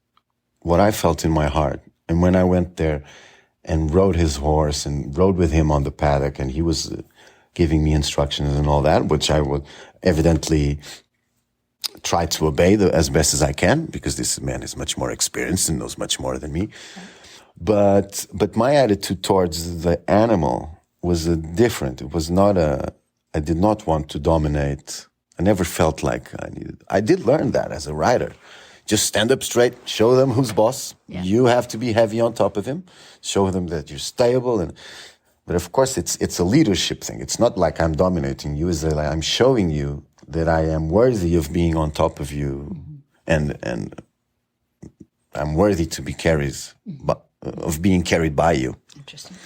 what I felt in my heart. And when I went there and rode his horse and rode with him on the paddock, and he was giving me instructions and all that, which I would evidently try to obey as best as I can, because this man is much more experienced and knows much more than me. But my attitude towards the animal was different. It was not I did not want to dominate. I never felt like I needed. I did learn that as a rider. Just stand up straight, show them who's boss. Yeah. You have to be heavy on top of him. Show them that you're stable. But of course, it's a leadership thing. It's not like I'm dominating you. It's like I'm showing you that I am worthy of being on top of you, and I'm worthy to be of being carried by you. Interesting.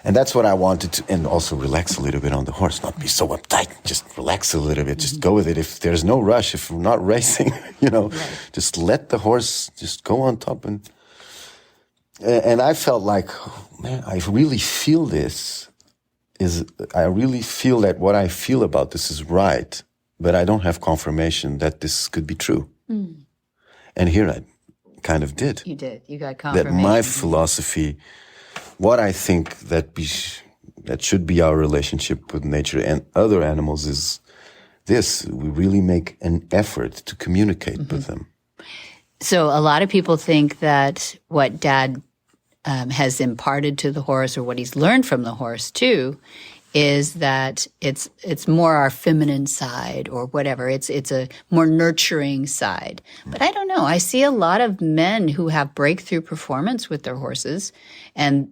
And that's what I wanted to, and also relax a little bit on the horse, not be so uptight, just relax a little bit, just go with it. If there's no rush, if we're not racing, just let the horse just go on top. And I felt like, man, I really feel I really feel that what I feel about this is right, but I don't have confirmation that this could be true. Mm. And here I kind of did. You did. You got confirmation. That my philosophy, what I think that should be our relationship with nature and other animals is this: we really make an effort to communicate with them. So a lot of people think that what Dad has imparted to the horse, or what he's learned from the horse too, is that it's more our feminine side or whatever. It's a more nurturing side. But I don't know. I see a lot of men who have breakthrough performance with their horses, and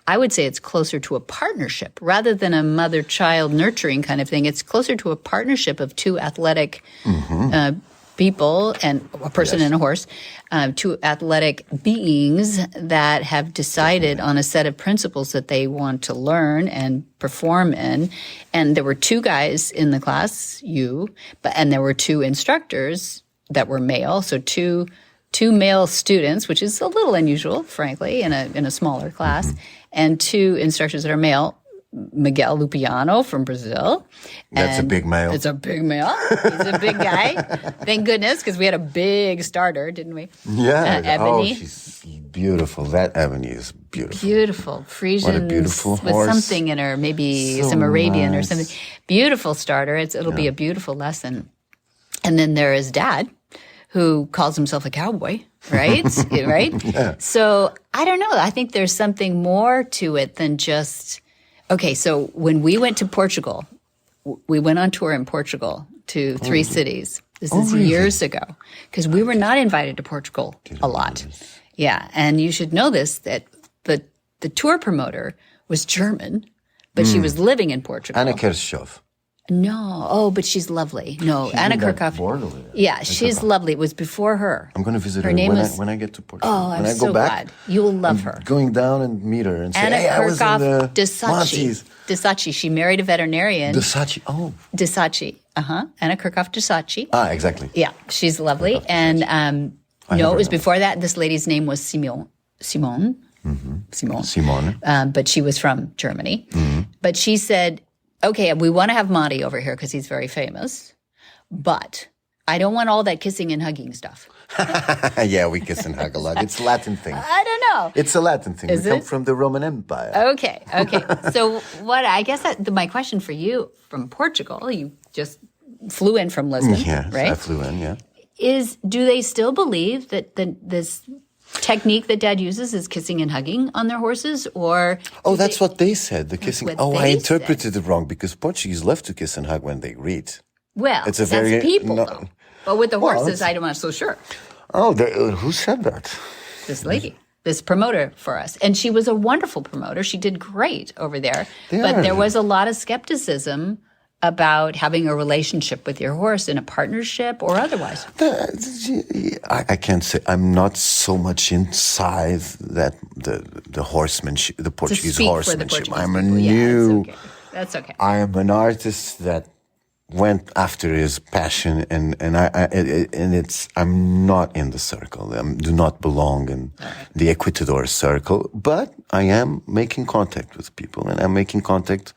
I would say it's closer to a partnership rather than a mother-child nurturing kind of thing. It's closer to a partnership of two athletic people and a person and a horse, two athletic beings that have decided on a set of principles that they want to learn and perform in. And there were two guys in the class, and there were two instructors that were male. So two male students, which is a little unusual, frankly, in a smaller class, and two instructors that are male. Miguel Lupiano from Brazil. That's a big male. It's a big male. He's a big guy. Thank goodness, because we had a big starter, didn't we? Yeah. Ebony. Oh, she's beautiful. That Ebony is beautiful. Beautiful. Frisian. What a beautiful with horse. something in her, maybe some Arabian or something. Beautiful starter. It'll be a beautiful lesson. And then there is Dad, who calls himself a cowboy, right? Right? Yeah. So I don't know. I think there's something more to it than just... Okay, so when we went to Portugal, we went on tour in Portugal to 3 cities. This is years ago, because we were not invited to Portugal a lot. Yeah, and you should know this, that the tour promoter was German, but she was living in Portugal. Anna Koefoed. No. but she's lovely. No, Anna Koefoed. Yeah, she's lovely. It was before her. I'm going to visit her when I get to Portugal. Oh, when I'm so glad. You will love her. Going down and meet her and say, Anna hey, I was in the Koefoed Desacci. She married a veterinarian. Desacci. Oh. Desacci. Anna Koefoed Desacci. Ah, exactly. Yeah, she's lovely. And it was before that. This lady's name was Simone. Mm-hmm. Simone. But she was from Germany. Mm-hmm. But she said, okay, we want to have Monty over here because he's very famous, but I don't want all that kissing and hugging stuff. Yeah, we kiss and hug a lot. It's a Latin thing. I don't know. It's a Latin thing. Is we come it? from the Roman Empire. Okay. So my question for you from Portugal, you just flew in from Lisbon, Yes, right? I flew in, yeah. Do they still believe that this technique that Dad uses is kissing and hugging on their horses, or? That's what they said, the kissing. what I they interpreted it wrong because Portuguese love to kiss and hug when they read. Well, It's a that's very- people, no- though. But with the Well, horses, I'm not so sure. Oh, who said that? This lady, this promoter for us. And she was a wonderful promoter. She did great over there. But there was a lot of skepticism about having a relationship with your horse in a partnership or otherwise. I can't say. I'm not so much inside that the horsemanship, the Portuguese speak for the horsemanship. Portuguese I'm a people. Yeah, new. That's okay. I am an artist that went after his passion, and I'm not in the circle. I do not belong in the Equitador circle, but I am making contact with people, and I'm making contact,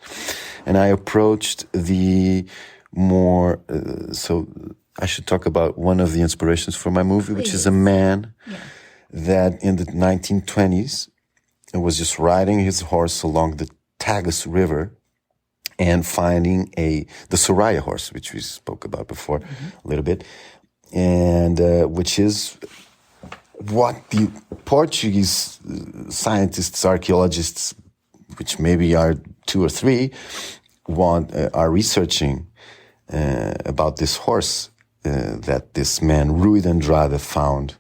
and I approached the more. So I should talk about one of the inspirations for my movie, which is a man that in the 1920s was just riding his horse along the Tagus River and finding the Soraya horse, which we spoke about before a little bit, and which is what the Portuguese scientists, archaeologists, which maybe are 2 or 3, are researching about this horse that this man Rui de Andrade found.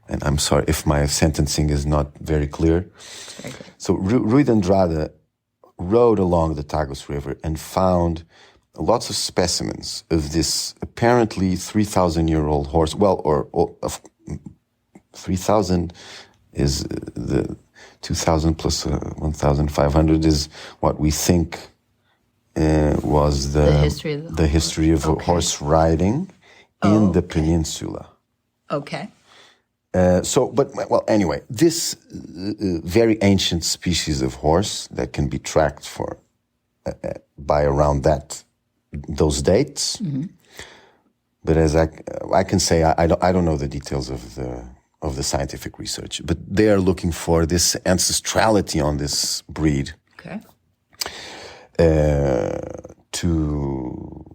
And I'm sorry if my sentencing is not very clear. So Rui de Andrade rode along the Tagus River and found lots of specimens of this apparently 3,000-year-old horse. Well, or 3,000 is the 2,000 plus 1,500 is what we think was the history of horse riding in the peninsula. Okay. Anyway, this very ancient species of horse that can be tracked by around those dates. Mm-hmm. But as I can say, I don't know the details of the scientific research, but they are looking for this ancestrality on this breed. Okay. To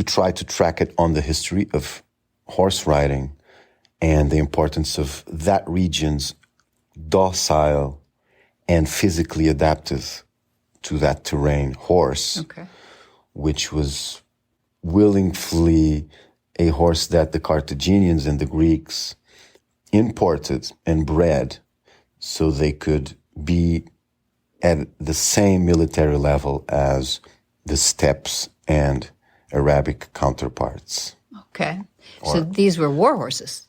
try to track it on the history of horse riding and the importance of that region's docile and physically adapted to that terrain horse, which was willingly a horse that the Carthaginians and the Greeks imported and bred so they could be at the same military level as the steppes and Arabic counterparts. Okay. So these were war horses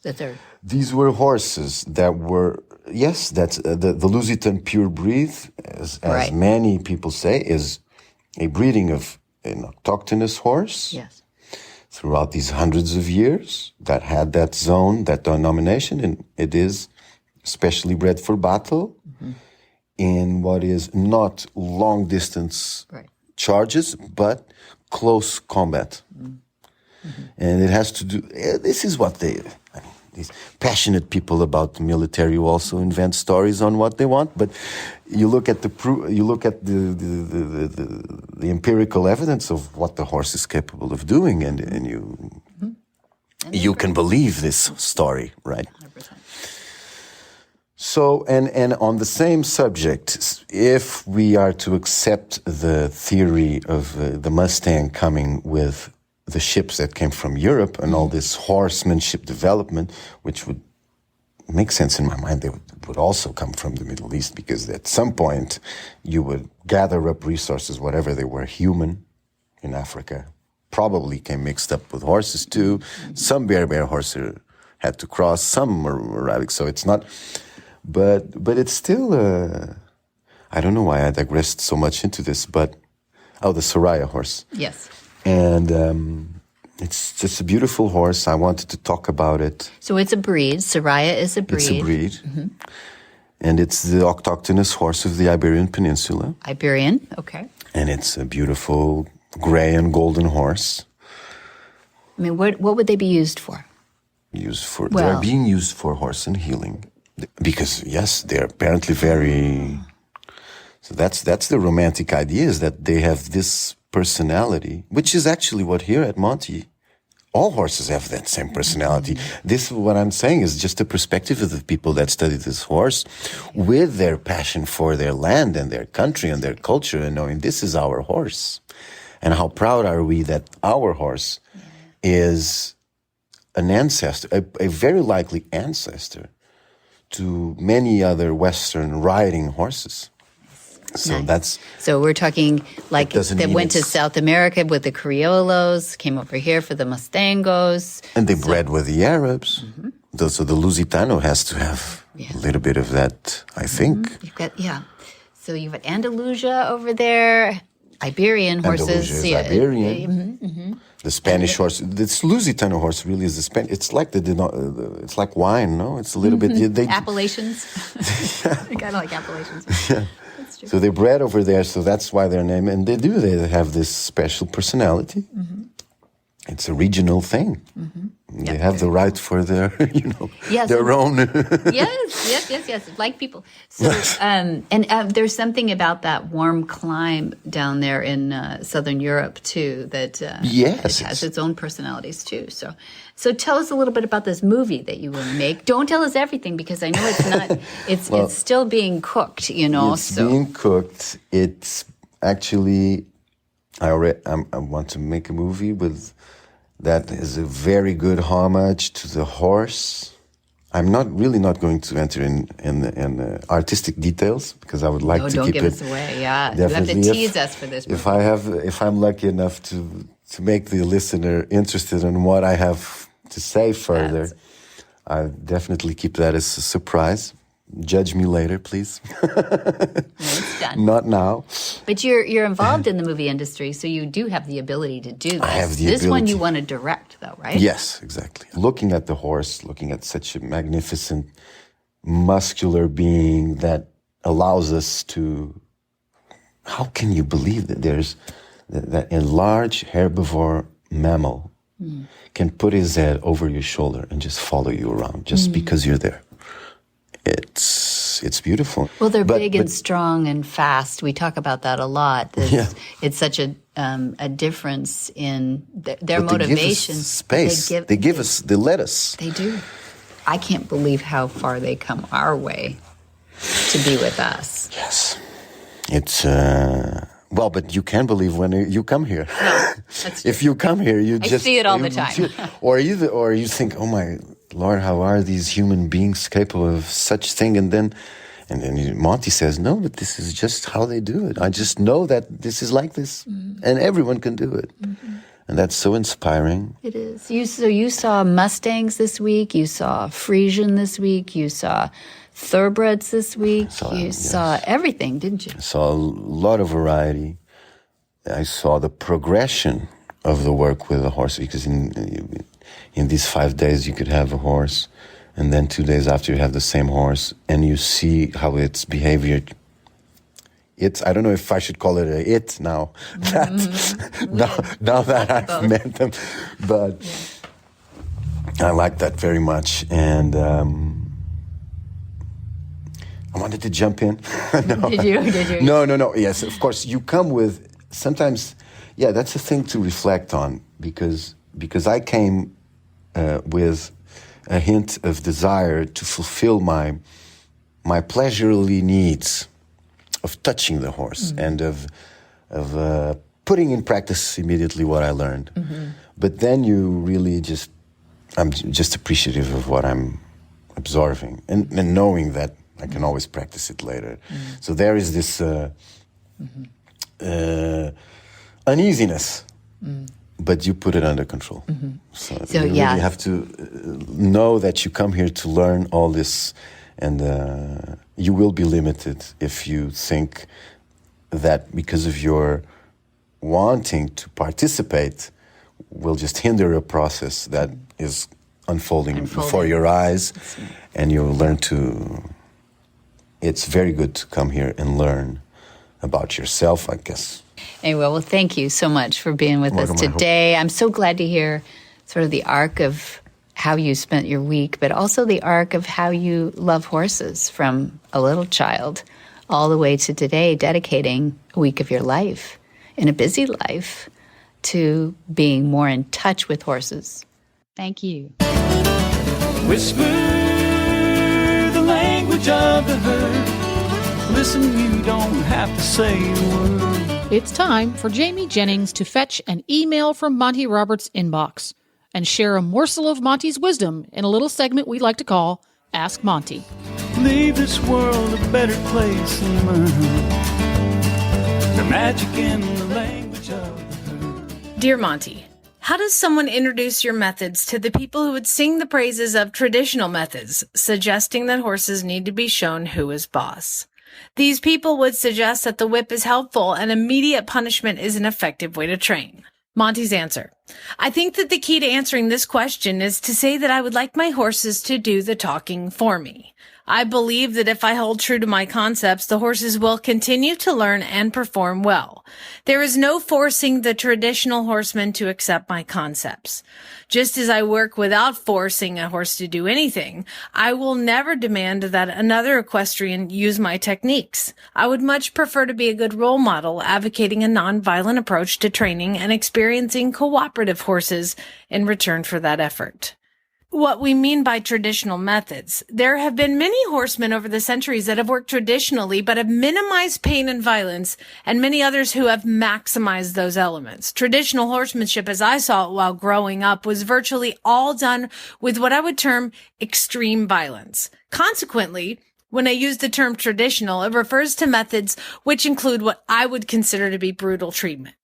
These were horses that were, yes, that's the Lusitan pure breed, as many people say, is a breeding of an autochthonous horse. Yes. Throughout these hundreds of years that had that zone, that denomination, and it is specially bred for battle in what is not long distance charges, but close combat. And it has to do, this is what these passionate people about the military who also invent stories on what they want, but you look at the empirical evidence of what the horse is capable of doing, and you can believe this story, right? 100%. So, and on the same subject, if we are to accept the theory of the Mustang coming with the ships that came from Europe and all this horsemanship development, which would make sense in my mind, they would also come from the Middle East, because at some point you would gather up resources, whatever they were, human in Africa, probably came mixed up with horses too. Some Berber horses had to cross, some were Arabic, so it's not, but it's still, I don't know why I digressed so much into this, but, the Soraya horse. Yes. And it's just a beautiful horse. I wanted to talk about it. So it's a breed. Soraya is a breed. It's a breed. And it's the autochthonous horse of the Iberian Peninsula. Iberian, okay. And it's a beautiful gray and golden horse. I mean, what would they be used for? They're being used for horse and healing. Because, yes, they're apparently very... So that's the romantic idea, is that they have this personality, which is actually what here at Monty, all horses have that same personality. This, what I'm saying, is just the perspective of the people that study this horse with their passion for their land and their country and their culture, and knowing this is our horse. And how proud are we that our horse is an ancestor, a very likely ancestor to many other Western riding horses. So nice. So we're talking like that went to South America with the Criollos, came over here for the Mustangos. And they bred with the Arabs. So the Lusitano has to have a little bit of that, I think. You've got, so you've got Andalusia over there, Iberian horses. Andalusia is Iberian. The Spanish horse, this Lusitano horse really is the Spanish. It's like it's like wine, no? It's a little bit... Appellations. Kind of like appellations. Yeah. So they bred over there, so that's why their name. And they have this special personality. It's a regional thing. They have the right for their, their own. Yes. Like people. So, and there's something about that warm climb down there in Southern Europe too that it has its own personalities too. So tell us a little bit about this movie that you want to make. Don't tell us everything, because I know it's not. It's still being cooked. It's being cooked. It's actually. I want to make a movie that is a very good homage to the horse. I'm not going to enter in artistic details, because I would like to keep it. Don't give us away. Yeah, you have to tease us for this movie. If I'm lucky enough to make the listener interested in what I have to say further, I definitely keep that as a surprise. Judge me later, please. It's done. Not now. But you're involved in the movie industry, so you do have the ability to do this. I have the ability. This one you want to direct, though, right? Yes, exactly. Looking at the horse, looking at such a magnificent, muscular being that allows us to... How can you believe that there's that a large herbivore mammal can put his head over your shoulder and just follow you around just because you're there? It's beautiful. Well, they're big and strong and fast. We talk about that a lot. It's such a difference in their motivation. They give us space. They let us. They do. I can't believe how far they come our way to be with us. Yes. It's but you can believe when you come here. No, that's true. If you come here, I see it all the time. Or you think, oh my Lord, how are these human beings capable of such thing? And then Monty says, no, but this is just how they do it. I just know that this is like this, and everyone can do it. And that's so inspiring. It is. You saw Mustangs this week. You saw Friesian this week. You saw thoroughbreds this week. You saw everything, didn't you? I saw a lot of variety. I saw the progression of the work with the horse, because in these 5 days you could have a horse, and then 2 days after you have the same horse, and you see how its behavior... I don't know if I should call it now. Now that I've met them. But I like that very much. And I wanted to jump in. No. Did you? No. Yes, of course. You come with... Sometimes, that's a thing to reflect on, because I came with a hint of desire to fulfill my pleasurely needs of touching the horse and of putting in practice immediately what I learned. But then you really I'm just appreciative of what I'm absorbing and knowing that I can always practice it later. So there is this uneasiness, but you put it under control. So you really have to know that you come here to learn all this, and you will be limited if you think that because of your wanting to participate will just hinder a process that is unfolding before your eyes, and you'll learn to... It's very good to come here and learn about yourself, I guess. Anyway, well, thank you so much for being with us today. I'm so glad to hear sort of the arc of how you spent your week, but also the arc of how you love horses from a little child all the way to today, dedicating a week of your life in a busy life to being more in touch with horses. Thank you. Whisper the language of the herd. Listen, you don't have to say a word. It's time for Jamie Jennings to fetch an email from Monty Roberts' inbox and share a morsel of Monty's wisdom in a little segment we like to call Ask Monty. Leave this world a better place than mine. The magic in the language of the herd. Dear Monty, how does someone introduce your methods to the people who would sing the praises of traditional methods, suggesting that horses need to be shown who is boss? These people would suggest that the whip is helpful and immediate punishment is an effective way to train. Monty's answer. I think that the key to answering this question is to say that I would like my horses to do the talking for me. I believe that if I hold true to my concepts, the horses will continue to learn and perform well. There is no forcing the traditional horseman to accept my concepts. Just as I work without forcing a horse to do anything, I will never demand that another equestrian use my techniques. I would much prefer to be a good role model, advocating a non-violent approach to training and experiencing cooperative horses in return for that effort. What we mean by traditional methods. There have been many horsemen over the centuries that have worked traditionally but have minimized pain and violence, and many others who have maximized those elements. Traditional horsemanship, as I saw it while growing up, was virtually all done with what I would term extreme violence. Consequently, when I use the term traditional, it refers to methods which include what I would consider to be brutal treatment.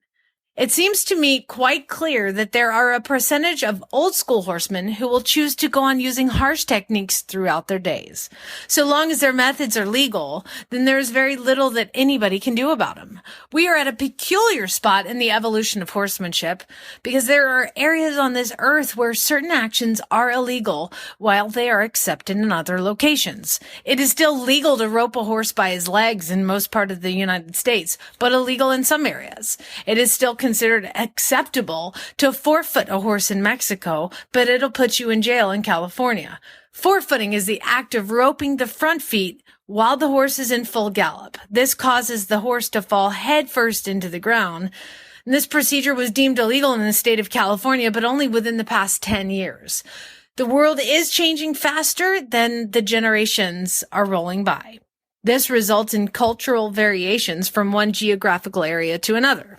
It seems to me quite clear that there are a percentage of old school horsemen who will choose to go on using harsh techniques throughout their days. So long as their methods are legal, then there is very little that anybody can do about them. We are at a peculiar spot in the evolution of horsemanship because there are areas on this earth where certain actions are illegal while they are accepted in other locations. It is still legal to rope a horse by his legs in most part of the United States, but illegal in some areas. It is still considered acceptable to forefoot a horse in Mexico, but it'll put you in jail in California. Forefooting is the act of roping the front feet while the horse is in full gallop. This causes the horse to fall headfirst into the ground. And this procedure was deemed illegal in the state of California, but only within the past 10 years. The world is changing faster than the generations are rolling by. This results in cultural variations from one geographical area to another.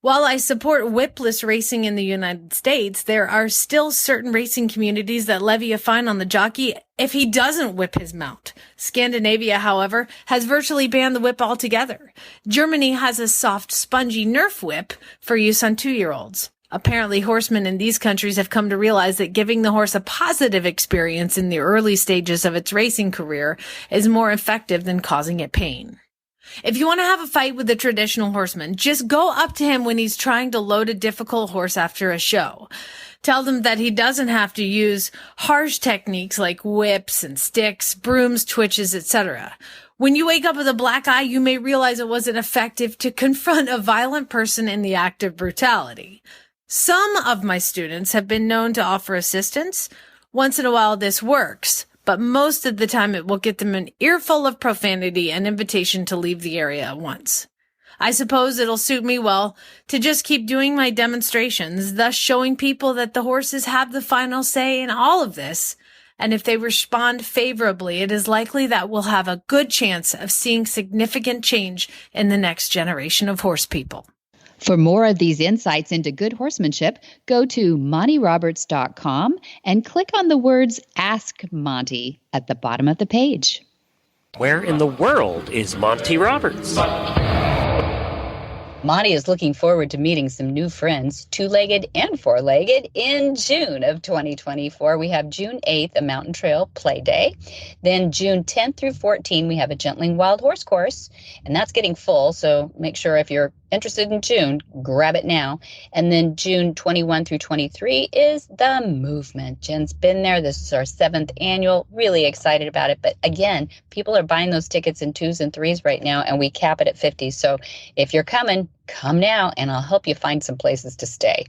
While I support whipless racing in the United States, there are still certain racing communities that levy a fine on the jockey if he doesn't whip his mount. Scandinavia, however, has virtually banned the whip altogether. Germany has a soft, spongy Nerf whip for use on 2-year-olds. Apparently, horsemen in these countries have come to realize that giving the horse a positive experience in the early stages of its racing career is more effective than causing it pain. If you want to have a fight with the traditional horseman, just go up to him when he's trying to load a difficult horse after a show. Tell them that he doesn't have to use harsh techniques like whips and sticks, brooms, twitches, etc. When you wake up with a black eye, you may realize it wasn't effective to confront a violent person in the act of brutality. Some of my students have been known to offer assistance. Once in a while, this works. But most of the time it will get them an earful of profanity and invitation to leave the area at once. I suppose it'll suit me well to just keep doing my demonstrations, thus showing people that the horses have the final say in all of this. And if they respond favorably, it is likely that we'll have a good chance of seeing significant change in the next generation of horse people. For more of these insights into good horsemanship, go to MontyRoberts.com and click on the words Ask Monty at the bottom of the page. Where in the world is Monty Roberts? Monty is looking forward to meeting some new friends, two-legged and four-legged, in June of 2024. We have June 8th, a mountain trail play day. Then June 10th through 14th, we have a gentling wild horse course, and that's getting full. So make sure if you're interested in June, grab it now. And then June 21 through 23 is the movement. Jen's been there. This is our 7th annual. Really excited about it. But again, people are buying those tickets in 2s and 3s right now, and we cap it at 50. So if you're coming, come now, and I'll help you find some places to stay.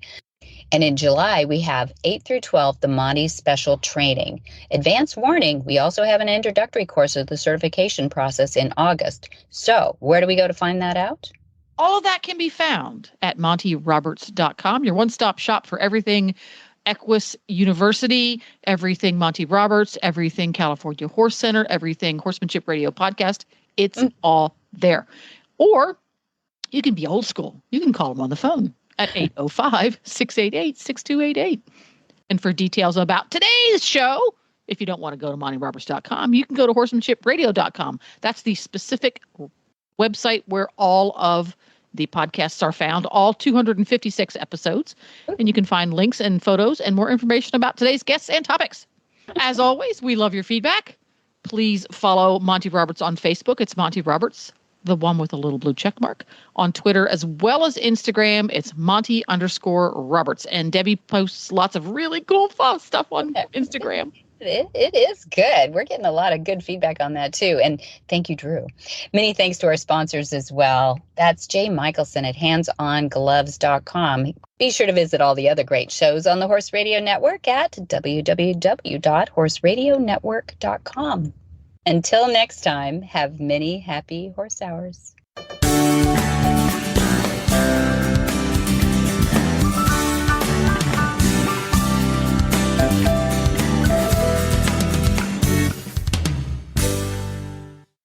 And in July, we have 8 through 12, the Monty Special Training. Advance warning, we also have an introductory course of the certification process in August. So where do we go to find that out? All of that can be found at montyroberts.com, your one-stop shop for everything Equus University, everything Monty Roberts, everything California Horse Center, everything Horsemanship Radio Podcast. It's all there. Or you can be old school. You can call them on the phone at 805-688-6288. And for details about today's show, if you don't want to go to montyroberts.com, you can go to horsemanshipradio.com. That's the specific website where all of the podcasts are found, all 256 episodes. And you can find links and photos and more information about today's guests and topics. As always, we love your feedback. Please follow Monty Roberts on Facebook. It's Monty Roberts, the one with a little blue check mark. On Twitter as well as Instagram, it's Monty_Roberts. And Debbie posts lots of really cool stuff on Instagram. It is good. We're getting a lot of good feedback on that too. And thank you, Drew. Many thanks to our sponsors as well. That's Jay Michelson at HandsOnGloves.com. Be sure to visit all the other great shows on the Horse Radio Network at www.horseradionetwork.com. Until next time, have many happy horse hours.